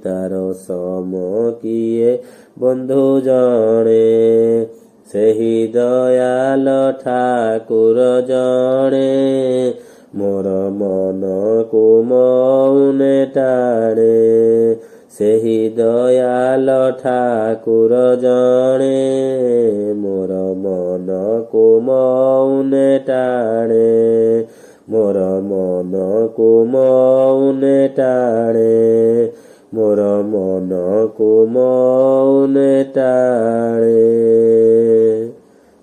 ତାର ସମ କିଏ ବନ୍ଧୁ ଜଣେ। ସେହି ଦୟାଲ ଠାକୁର ଜଣେ ମୋର ମନକୁ ମୌନେ ଟାଣେ। ସେହି ଦୟାଲ ଠାକୁର ଜଣେ ମୋର ମନକୁ ମୌନେ ଟାଣେ। ମୋର ମନକୁ ମୌନେ ଟାଣେ। ମୋର ମନକୁ ମୌନେ ଟାଣେ।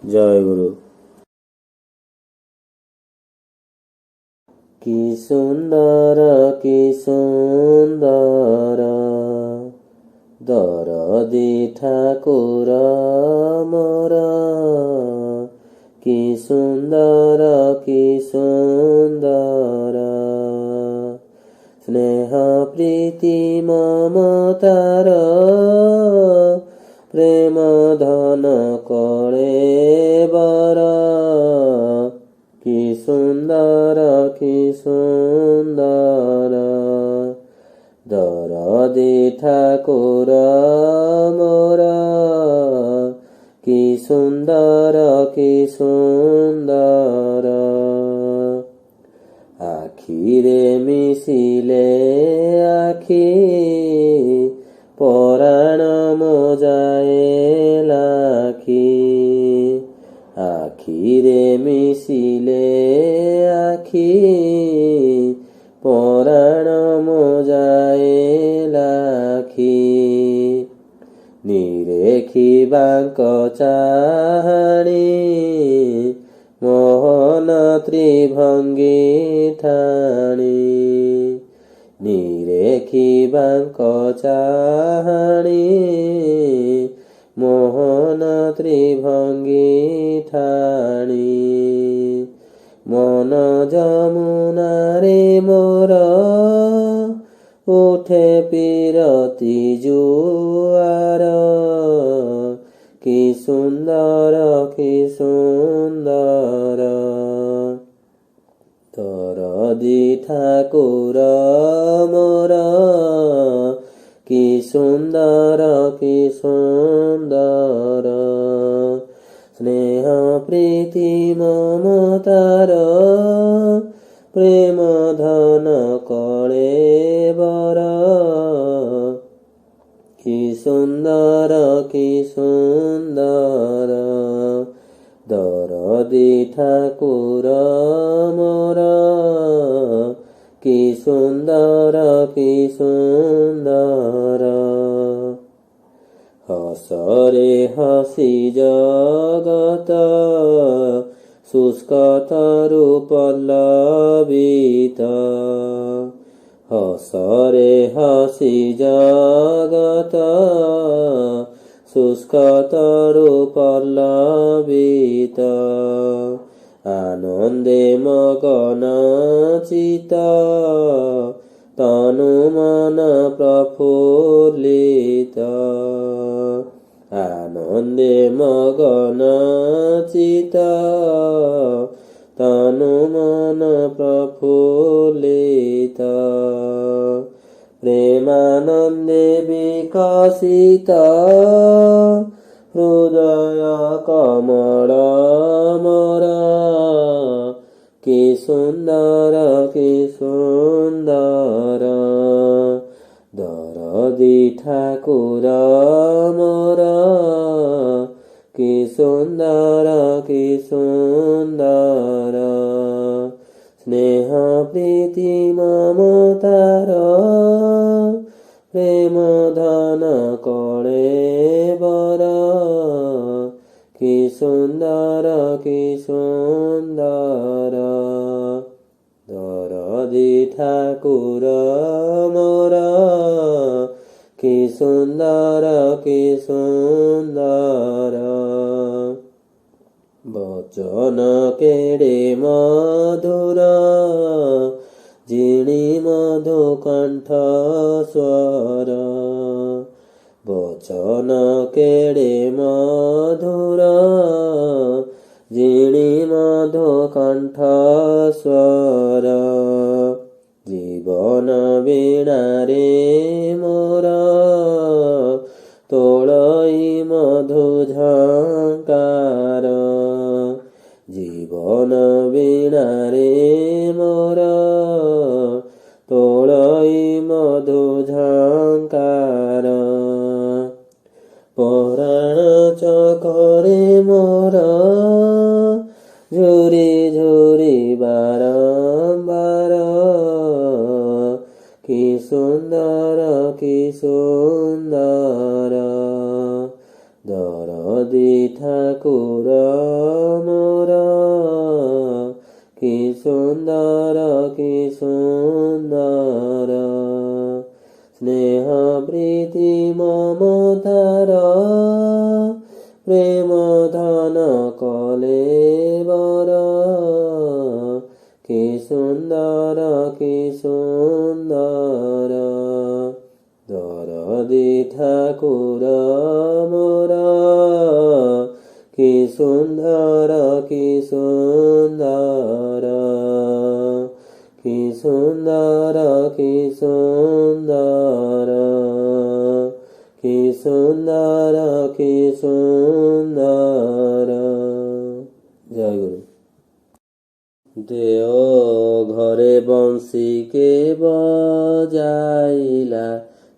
ଜୟ ଗୁରୁ। କି ସୁନ୍ଦର କି ସୁନ୍ଦର ଦରଦୀ ଠାକୁର ମୋର। କି ସୁନ୍ଦର କି ସୁନ୍ଦର ସ୍ନେହ ପ୍ରୀତି ମମତାର ପ୍ରେମ ଧନ କଳେବର। କି ସୁନ୍ଦର କି ସୁନ୍ଦର ଦରଦୀ ଠାକୁର ମୋର। କି ସୁନ୍ଦର କି ସୁନ୍ଦର ଆଖିରେ ମିଶିଲେ ଆଖି ପରାଣ ମୋ ଯାଏ ଲାଖି। ଆଖିରେ ମିଶିଲେ ଆଖି ପରାଣ ମୋ ଯାଏ ଲାଖି। ନିରେଖିବାଙ୍କ ଚାହାଣି ମୋହନ ତ୍ରିଭ ଭଙ୍ଗି ଠାଣି ନିରେଖିବାଙ୍କ ଚାହାଣି ମୋହନ ତ୍ରିଭଙ୍ଗି ଠାଣି ମନ ଯମୁନାରେ ମୋର ଉଠେ ପିରତି ଜୁଆର କି ସୁନ୍ଦର ଦରଦି ଠାକୁର ମୋର କି ସୁନ୍ଦର ସ୍ନେହ ପ୍ରୀତି ମମତାର ପ୍ରେମ ଧନ କଳେବର କି ସୁନ୍ଦର ଦରଦି ଠାକୁର ମୋର କି ସୁନ୍ଦର ହସରେ ହସି ଜଗତ ଶୁଷ୍କତରୁ ପଲ୍ଲବିତ ହସରେ ହସି ଜଗତ ଶୁଷ୍କତରୁ ପଲ୍ଲବିତ ଆନନ୍ଦେ ମଗନ ଚିତ ତନୁ ମନ ପ୍ରଫୁଲ୍ଲିତ ଆନନ୍ଦେ ମଗନ ଚିତ ତନୁ ମନ ପ୍ରଫୁଲ୍ଲିତ ପ୍ରେମାନନ୍ଦେ ବିକଶିତ ହୃଦୟ କମଳ ମୋର କି ସୁନ୍ଦର ଦରଦି ଠାକୁର ମୋର କି ସୁନ୍ଦର ସ୍ନେହ ପ୍ରୀତି ମମତାର ପ୍ରେମ ଧନ କଳେବର କି ସୁନ୍ଦର ଦରଦି ଠାକୁର ମୋର କି ସୁନ୍ଦର ବଚନ କେଡ଼େ ମଧୁର ଜିଣି ମଧୁ କଣ୍ଠ ସ୍ୱର ବଚନ କେଡ଼େ ମଧୁର ଜିଣି ମଧୁ କଣ୍ଠ ସ୍ୱର ଜୀବନ ବୀଣାରେ ମୋର ତୋଳଇ ମଧୁ ଝଙ୍କାର ଜୀବନ ବୀଣାରେ ମୋର ତୋଳଇ ମଧୁ ଝଙ୍କାର ପରାଣ ଚକରେ ମୋର ଝୁରି ଝୁରି ବାରମ୍ବାର କି ସୁନ୍ଦର ଦରଦି ଠାକୁର ମୋର କି ସୁନ୍ଦର ସ୍ନେହ ପ୍ରୀତି ମମତାର ପ୍ରେମ ଧନ କଲେବର କି ସୁନ୍ଦର ଦରଦି ଠାକୁର ମୋର କି ସୁନ୍ଦର କି ସୁନ୍ଦର ଜୟ ଗୁରୁ। ଦେଓ ଘରେ ବଂଶୀକେ ବଜାଇଲା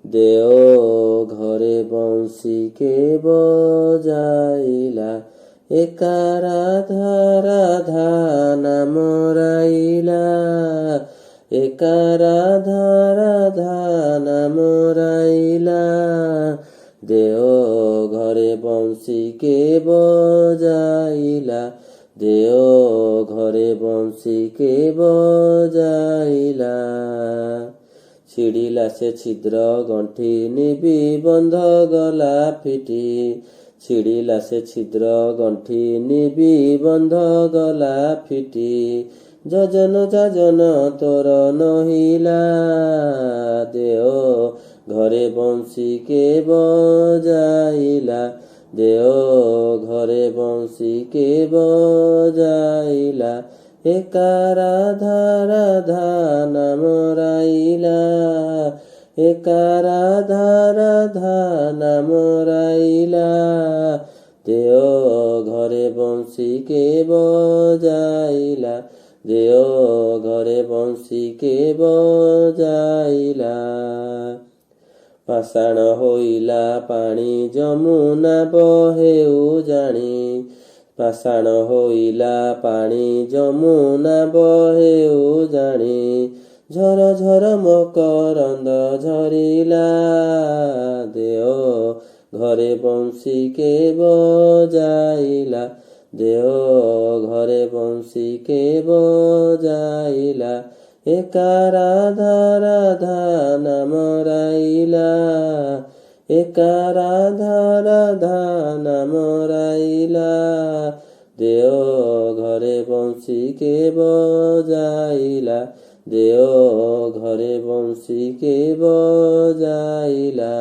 ଦେଓ ଘରେ ବଂଶୀକେ ବଜାଇଲା ଏକା ରାଧା ରାଧା ନାମ ରାଇଲା ଏକା ରାଧା ରାଧା ନାମ ରାଇଲା ଦେଓ ଘରେ ବଂଶୀକେ ବଜାଇଲା ଦେଓ ଘରେ ବଂଶୀକେ ବଜାଇଲା। ଛିଡ଼ିଲା ସେ ଛିଦ୍ର ଗଣ୍ଠି ନିବି ବନ୍ଧ ଗଲା ଫିଟି। ଛିଡ଼ିଲା ସେ ଛିଦ୍ର ଗଣ୍ଠି ନିବି ବନ୍ଧ ଗଲା ଫିଟି। ଯଜନ ଯାଜନ ତୋର ନହିଲା। ଦେଓ ଘରେ ବଂଶୀକେ ବଜାଇଲା। ଦେଓ ଘରେ ବଂଶୀକେ ବଜାଇଲା। ଏକା ରାଧା ରାଧା ନାମ ରାଇଲା। ଏକା ରାଧା ରାଧା ନାମ ରାଇଲା। ଦେଓ ଘରେ ବଂଶୀକେ ବଜାଇଲା। ଦେଓ ଘରେ ବଂଶୀକେ ବଜାଇଲା। ପାଷାଣ ହୋଇଲା ପାଣି ଯମୁନା ବହେଉ ଜାଣି। ପାଷାଣ ହୋଇଲା ପାଣି ଯମୁନା ବହେଉ ଜାଣି। ଝର ଝର ମକରନ୍ଦ ଝରିଲା। ଦେଓ ଘରେ ବଂଶୀକେ ବଜାଇଲା। ଦେଓ ଘରେ ବଂଶୀକେ ବଜାଇଲା। ଏକା ରାଧା ରାଧା ନାମ ରାଇଲା। ଏକା ରାଧା ରାଧା ନାମ ରାଇଲା। ଦେଓ ଘରେ ବଂଶୀକେ ବଜାଇଲା। ଦେଓ ଘରେ ବଂଶୀକେ ବଜାଇଲା।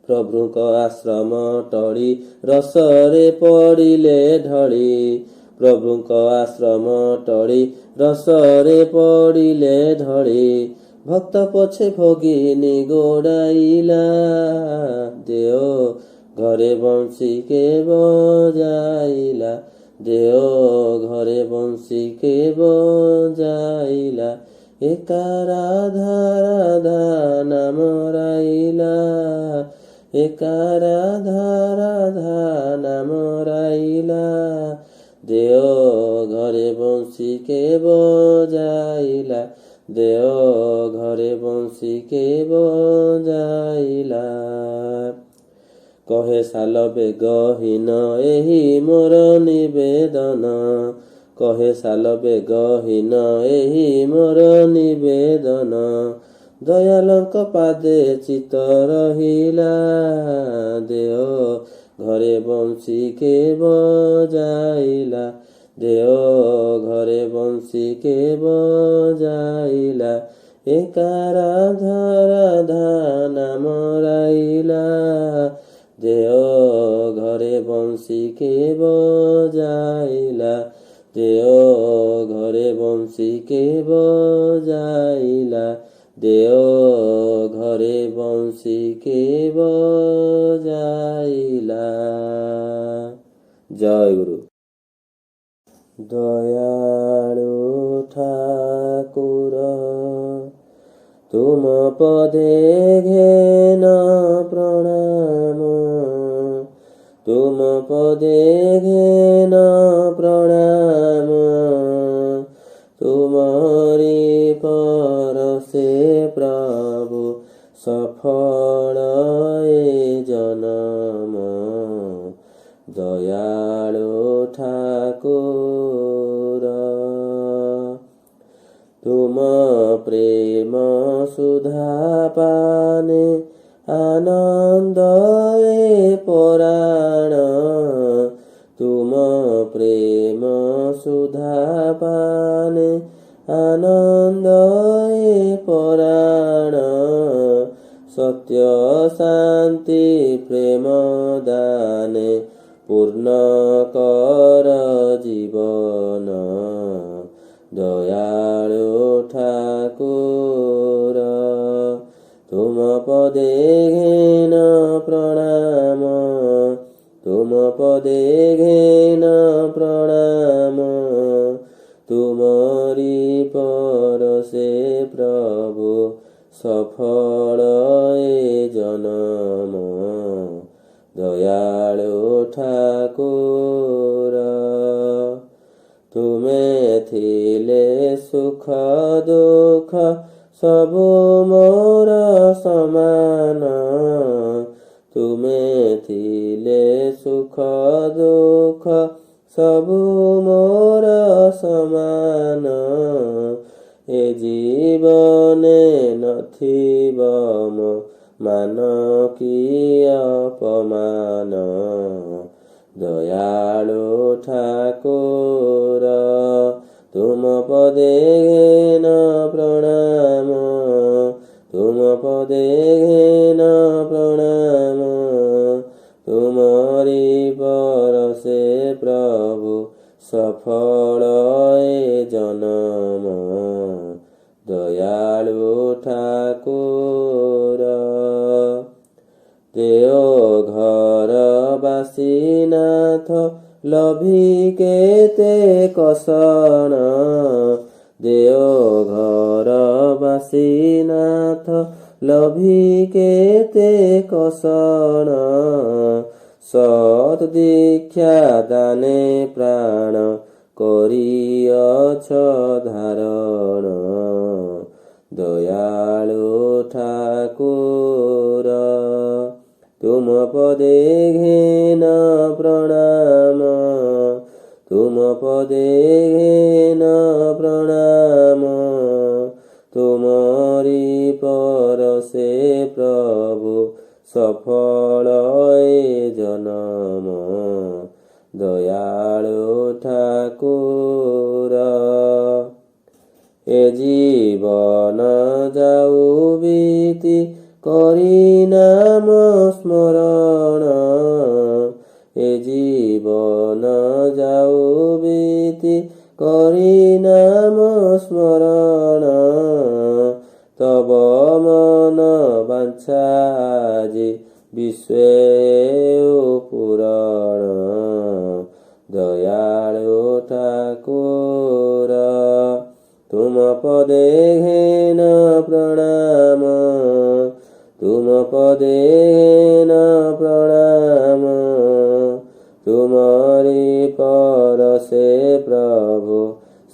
ପ୍ରଭୁଙ୍କ ଆଶ୍ରମ ଟଳି ରସରେ ପଡ଼ିଲେ ଢଳି। ପ୍ରଭୁଙ୍କ ଆଶ୍ରମ ଟଳି ରସରେ ପଡ଼ିଲେ ଢଳି। ଭକ୍ତ ପଛେ ଭଗିନୀ ଗୋଡ଼ାଇଲା। ଦେଓ ଘରେ ବଂଶୀକେ ବଜାଇଲା। ଦେଓ ଘରେ ବଂଶୀକେ ବଜାଇଲା। ଏକା ରାଧା ରାଧା ନାମ ରାଇଲା। ଏକା ରାଧା ରାଧା ନାମ ରାଇଲା। ଦେଓ ଘରେ ବଂଶୀକେ ବଜାଇଲା। ଦେଓ ଘରେ ବଂଶୀକେ ବଜାଇଲା। କହେ ସାଲ ବେଗହୀନ ଏହି ମୋର ନିବେଦନ। କହେ ସାଲ ବେଗହୀନ ଏହି ମୋର ନିବେଦନ। ଦୟାଲଙ୍କ ପାଦେ ଚିତ ରହିଲା। ଦେଓ ଘରେ ବଂଶୀକେ ବଜାଇଲା। ଦେଓ ଘରେ ବଂଶୀକେ ବଜାଇଲା। ଏକା ରାଧା ରାଧା ନାମ ରାଇଲା। ଦେଓ ଘରେ ବଂଶୀକେ ବଜାଇଲା। ଦେଓ ଘରେ ବଂଶୀକେ ବଜାଇଲା। ଦେଓ ଘରେ ବଂଶୀକେ ବଜାଇଲା। ଜୟ ଗୁରୁ। ଦୟାଳୁ ଠାକୁର ତୁମ ପଦେ ଘେନ ପ୍ରଣାମ। ତୁମ ପଦେ ଘେନ ପ୍ରଣାମ। ତୁମରି ପରସେ ପ୍ରଭୁ ସଫଳ ଏ ଜନମ। ଦୟାଳୁ ଠାକୁର ତୁମ ପ୍ରେମ ସୁଧା ପାନେ ଆନନ୍ଦ ଏ ପରାଣ। ତୁମ ପ୍ରେମ ସୁଧା ପାନେ ଆନନ୍ଦ ଏ ପରାଣ। ସତ୍ୟ ଶାନ୍ତି ପ୍ରେମ ଦାନେ ପୂର୍ଣ୍ଣ କର ଜୀବନ। ଦୟାଳୁ ଠାକୁର ତୁମ ପଦେ ଘେନ ପ୍ରଣାମ। ତୁମ ପଦେ ଘେନ ପ୍ରଣାମ। ତୁମରି ପରସେ ପ୍ରଭୁ ସଫଳ ଏ ଜନମ। ଦୟାଳୁ ଠାକୁର ତୁମେ ଥିଲେ ସୁଖ ଦୁଃଖ ସବୁ ମୋର ସମାନ। ତୁମେ ଥିଲେ ସୁଖ ଦୁଃଖ ସବୁ ମୋର ସମାନ। ଏ ଜୀବନେ ନଥିବ ମୋ ମାନ କି ଅପମାନ। ଦୟାଳୁ ଠାକୁର ତୁମ ପଦେ ଘେନ ପ୍ରଣାମ। ତୁମ ପଦେ ଘେନ ପ୍ରଣାମ। ତୁମରି ପରସେ ପ୍ରଭୁ ସଫଳ ଏ ଜନମ। ଦୟାଳୁ ଠାକୁର ଦେଓଘର ବାସୀନାଥ ଲଭି କେତେ କଷଣ। ଦେଓଘର ବାସୀନାଥ ଲଭି କେତେ କଷଣ। ସତ୍ ଦୀକ୍ଷା ଦାନେ ପ୍ରାଣ କରିଅଛ ଧାରଣ। ଦୟାଳୁ ଠାକୁର ତୁମ ପଦେ ଘେନ ପ୍ରଣାମ। ତୁମ ପଦେ ଘେନ ପ୍ରଣାମ। ତୁମରି ପରସେ ପ୍ରଭୁ ସଫଳ ଏ ଜନମ। ଦୟାଳୁ ଠାକୁର ଏ ଜୀବନ ଯାଉ ବିତି କରି ନାମ ସ୍ମରଣ। ଏ ଜୀବନ ଯାଉ ବିତି କରି ନାମ ସ୍ମରଣ। ତବ ମନ ବାଞ୍ଛା ଆଜି ବିଶ୍ୱେ ପୂରଣ। ଦୟାଳୁ ଠାକୁର ତୁମ ପଦେ ଘେନ ପ୍ରଣାମ। ତୁମ ପଦେ ଘେନ ପ୍ରଣାମ। ତୁମରି ପରସେ ପ୍ରଭୁ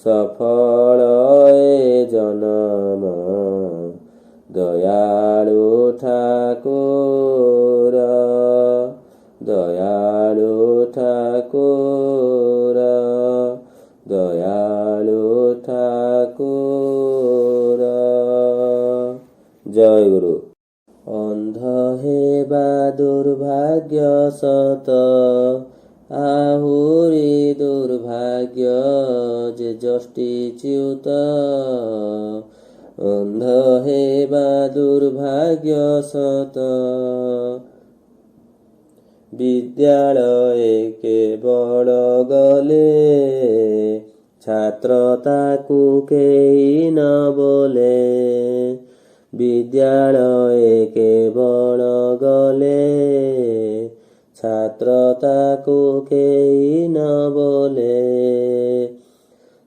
ସଫଳ ଏ ଜନମ। ଦୟାଳୁ ଠାକୁର ଦୟାଳୁ ଠାକୁର ଦୟାଳୁ ଠାକୁର। ଜୟ ଗୁରୁ। ଅନ୍ଧ ହେବା ଦୁର୍ଭାଗ୍ୟ ସତ ଆହୁରି ଦୁର୍ଭାଗ୍ୟ ଯେ ଯଷ୍ଟିଚ୍ୟୁତ। ଅନ୍ଧ ହେବା ଦୁର୍ଭାଗ୍ୟ ସତ ବିଦ୍ୟାଳୟ କେବଳ ଗଲେ ଛାତ୍ର ତାକୁ କେହି ନ ବୋଲେ। ବିଦ୍ୟାଳୟ କେବଳ ଗଲେ ଛାତ୍ର ତାକୁ କେହି ନ ବୋଲେ।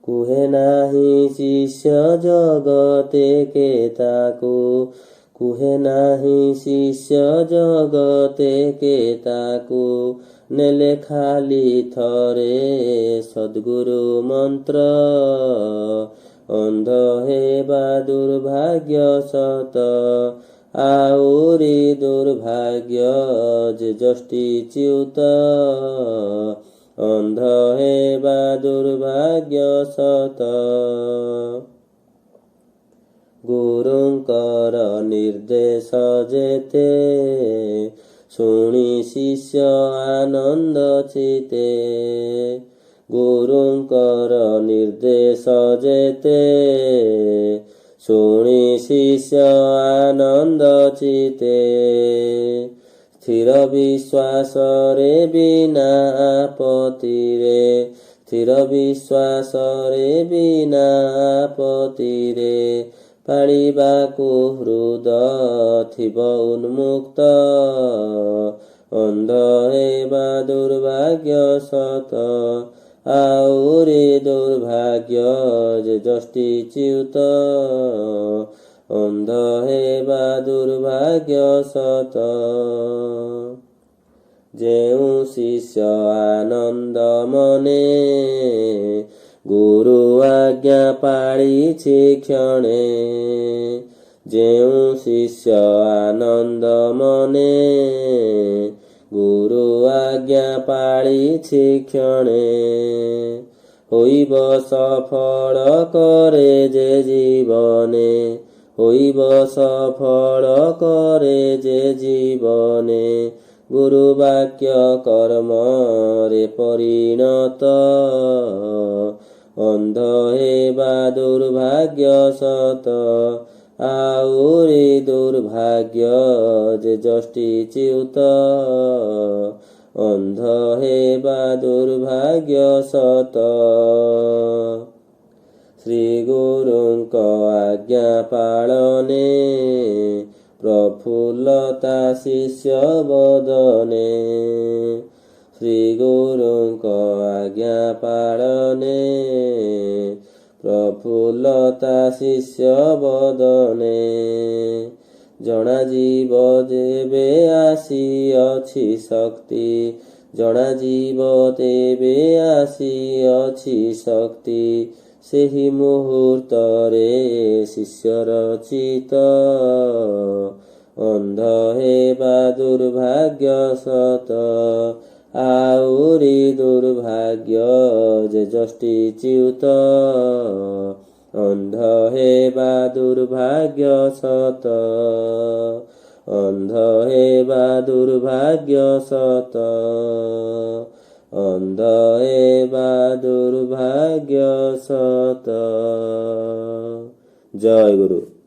କୁହେ ନାହିଁ ଶିଷ୍ୟ ଜଗତେ କେ ତାକୁ। କୁହେ ନାହିଁ ଶିଷ୍ୟ ଜଗତେ କେ ତାକୁ। ନେଲେ ଖାଲି ଥରେ ସଦ୍ଗୁରୁ ମନ୍ତ୍ର। ଅନ୍ଧ ହେବା ଦୁର୍ଭାଗ୍ୟ ସତ ଆହୁରି ଦୁର୍ଭାଗ୍ୟ ଯେ ଯଷ୍ଟିଚ୍ୟୁତ। ଅନ୍ଧ ହେବା ଦୁର୍ଭାଗ୍ୟ ସତ ଗୁରୁଙ୍କର ନିର୍ଦ୍ଦେଶ ଯେତେ ଶୁଣି ଶିଷ୍ୟ ଆନନ୍ଦ ଚିତେ। ଗୁରୁଙ୍କର ନିର୍ଦ୍ଦେଶ ଯେତେ ଶୁଣି ଶିଷ୍ୟ ଆନନ୍ଦ ଚିତେ। ସ୍ଥିର ବିଶ୍ୱାସରେ ବିନା ଆପତ୍ତିରେ। ସ୍ଥିର ବିଶ୍ୱାସରେ ବିନା ଆପତ୍ତିରେ। ପାଳିବାକୁ ହୃଦ ଥିବ ଉନ୍ମୁକ୍ତ। ଅନ୍ଧ ହେବା ଦୁର୍ଭାଗ୍ୟ ସତ ଆହୁରି ଦୁର୍ଭାଗ୍ୟ ଯେ ଯଷ୍ଟିଚ୍ୟୁତ। ଅନ୍ଧ ହେବା ଦୁର୍ଭାଗ୍ୟ ସତ ଯେଉଁ ଶିଷ୍ୟ ଆନନ୍ଦ ମନେ ଗୁରୁ ଆଜ୍ଞା ପାଳିଛି କ୍ଷଣେ। ଯେଉଁ ଶିଷ୍ୟ ଆନନ୍ଦ ମନେ ଗୁରୁ ଆଜ୍ଞା ପାଳିଛି କ୍ଷଣେ ହୋଇବ ସଫଳ କରେ ଯେ ଜୀବନେ ହୋଇବ ସଫଳ କରେ ଯେ ଜୀବନେ ଗୁରୁ ବାକ୍ୟ କର୍ମରେ ପରିଣତ ଅନ୍ଧ ହେବା ଦୁର୍ଭାଗ୍ୟ ସତ ଆହୁରି ଦୁର୍ଭାଗ୍ୟ ଯେ ଯଷ୍ଟିଚ୍ୟୁତ ଅନ୍ଧ ହେବା ଦୁର୍ଭାଗ୍ୟ ସତ ଶ୍ରୀ ଗୁରୁଙ୍କ ଆଜ୍ଞା ପାଳନେ ପ୍ରଫୁଲ୍ଲତା ଶିଷ୍ୟ ବଦନେ ଶ୍ରୀ ଗୁରୁଙ୍କ ଆଜ୍ଞା ପାଳନେ ପ୍ରଫୁଲ୍ଲତା ଶିଷ୍ୟ ବଦନେ ଜଣାଯିବ ଯେବେ ଆସିଅଛି ଶକ୍ତି ଜଣାଯିବ ତେବେ ଆସିଅଛି ଶକ୍ତି ସେହି ମୁହୂର୍ତ୍ତରେ ଶିଷ୍ୟର ଚିତ୍ତ ଅନ୍ଧ ହେବା ଦୁର୍ଭାଗ୍ୟ ସତ ଆହୁରି ଦୁର୍ଭାଗ୍ୟ ଯେ ଯଷ୍ଟିଚ୍ୟୁତ ଅନ୍ଧ ହେବା ଦୁର୍ଭାଗ୍ୟ ସତ ଅନ୍ଧ ହେବା ଦୁର୍ଭାଗ୍ୟ ସତ ଅନ୍ଧ ହେବା ଦୁର୍ଭାଗ୍ୟ ସତ। ଜୟ ଗୁରୁ।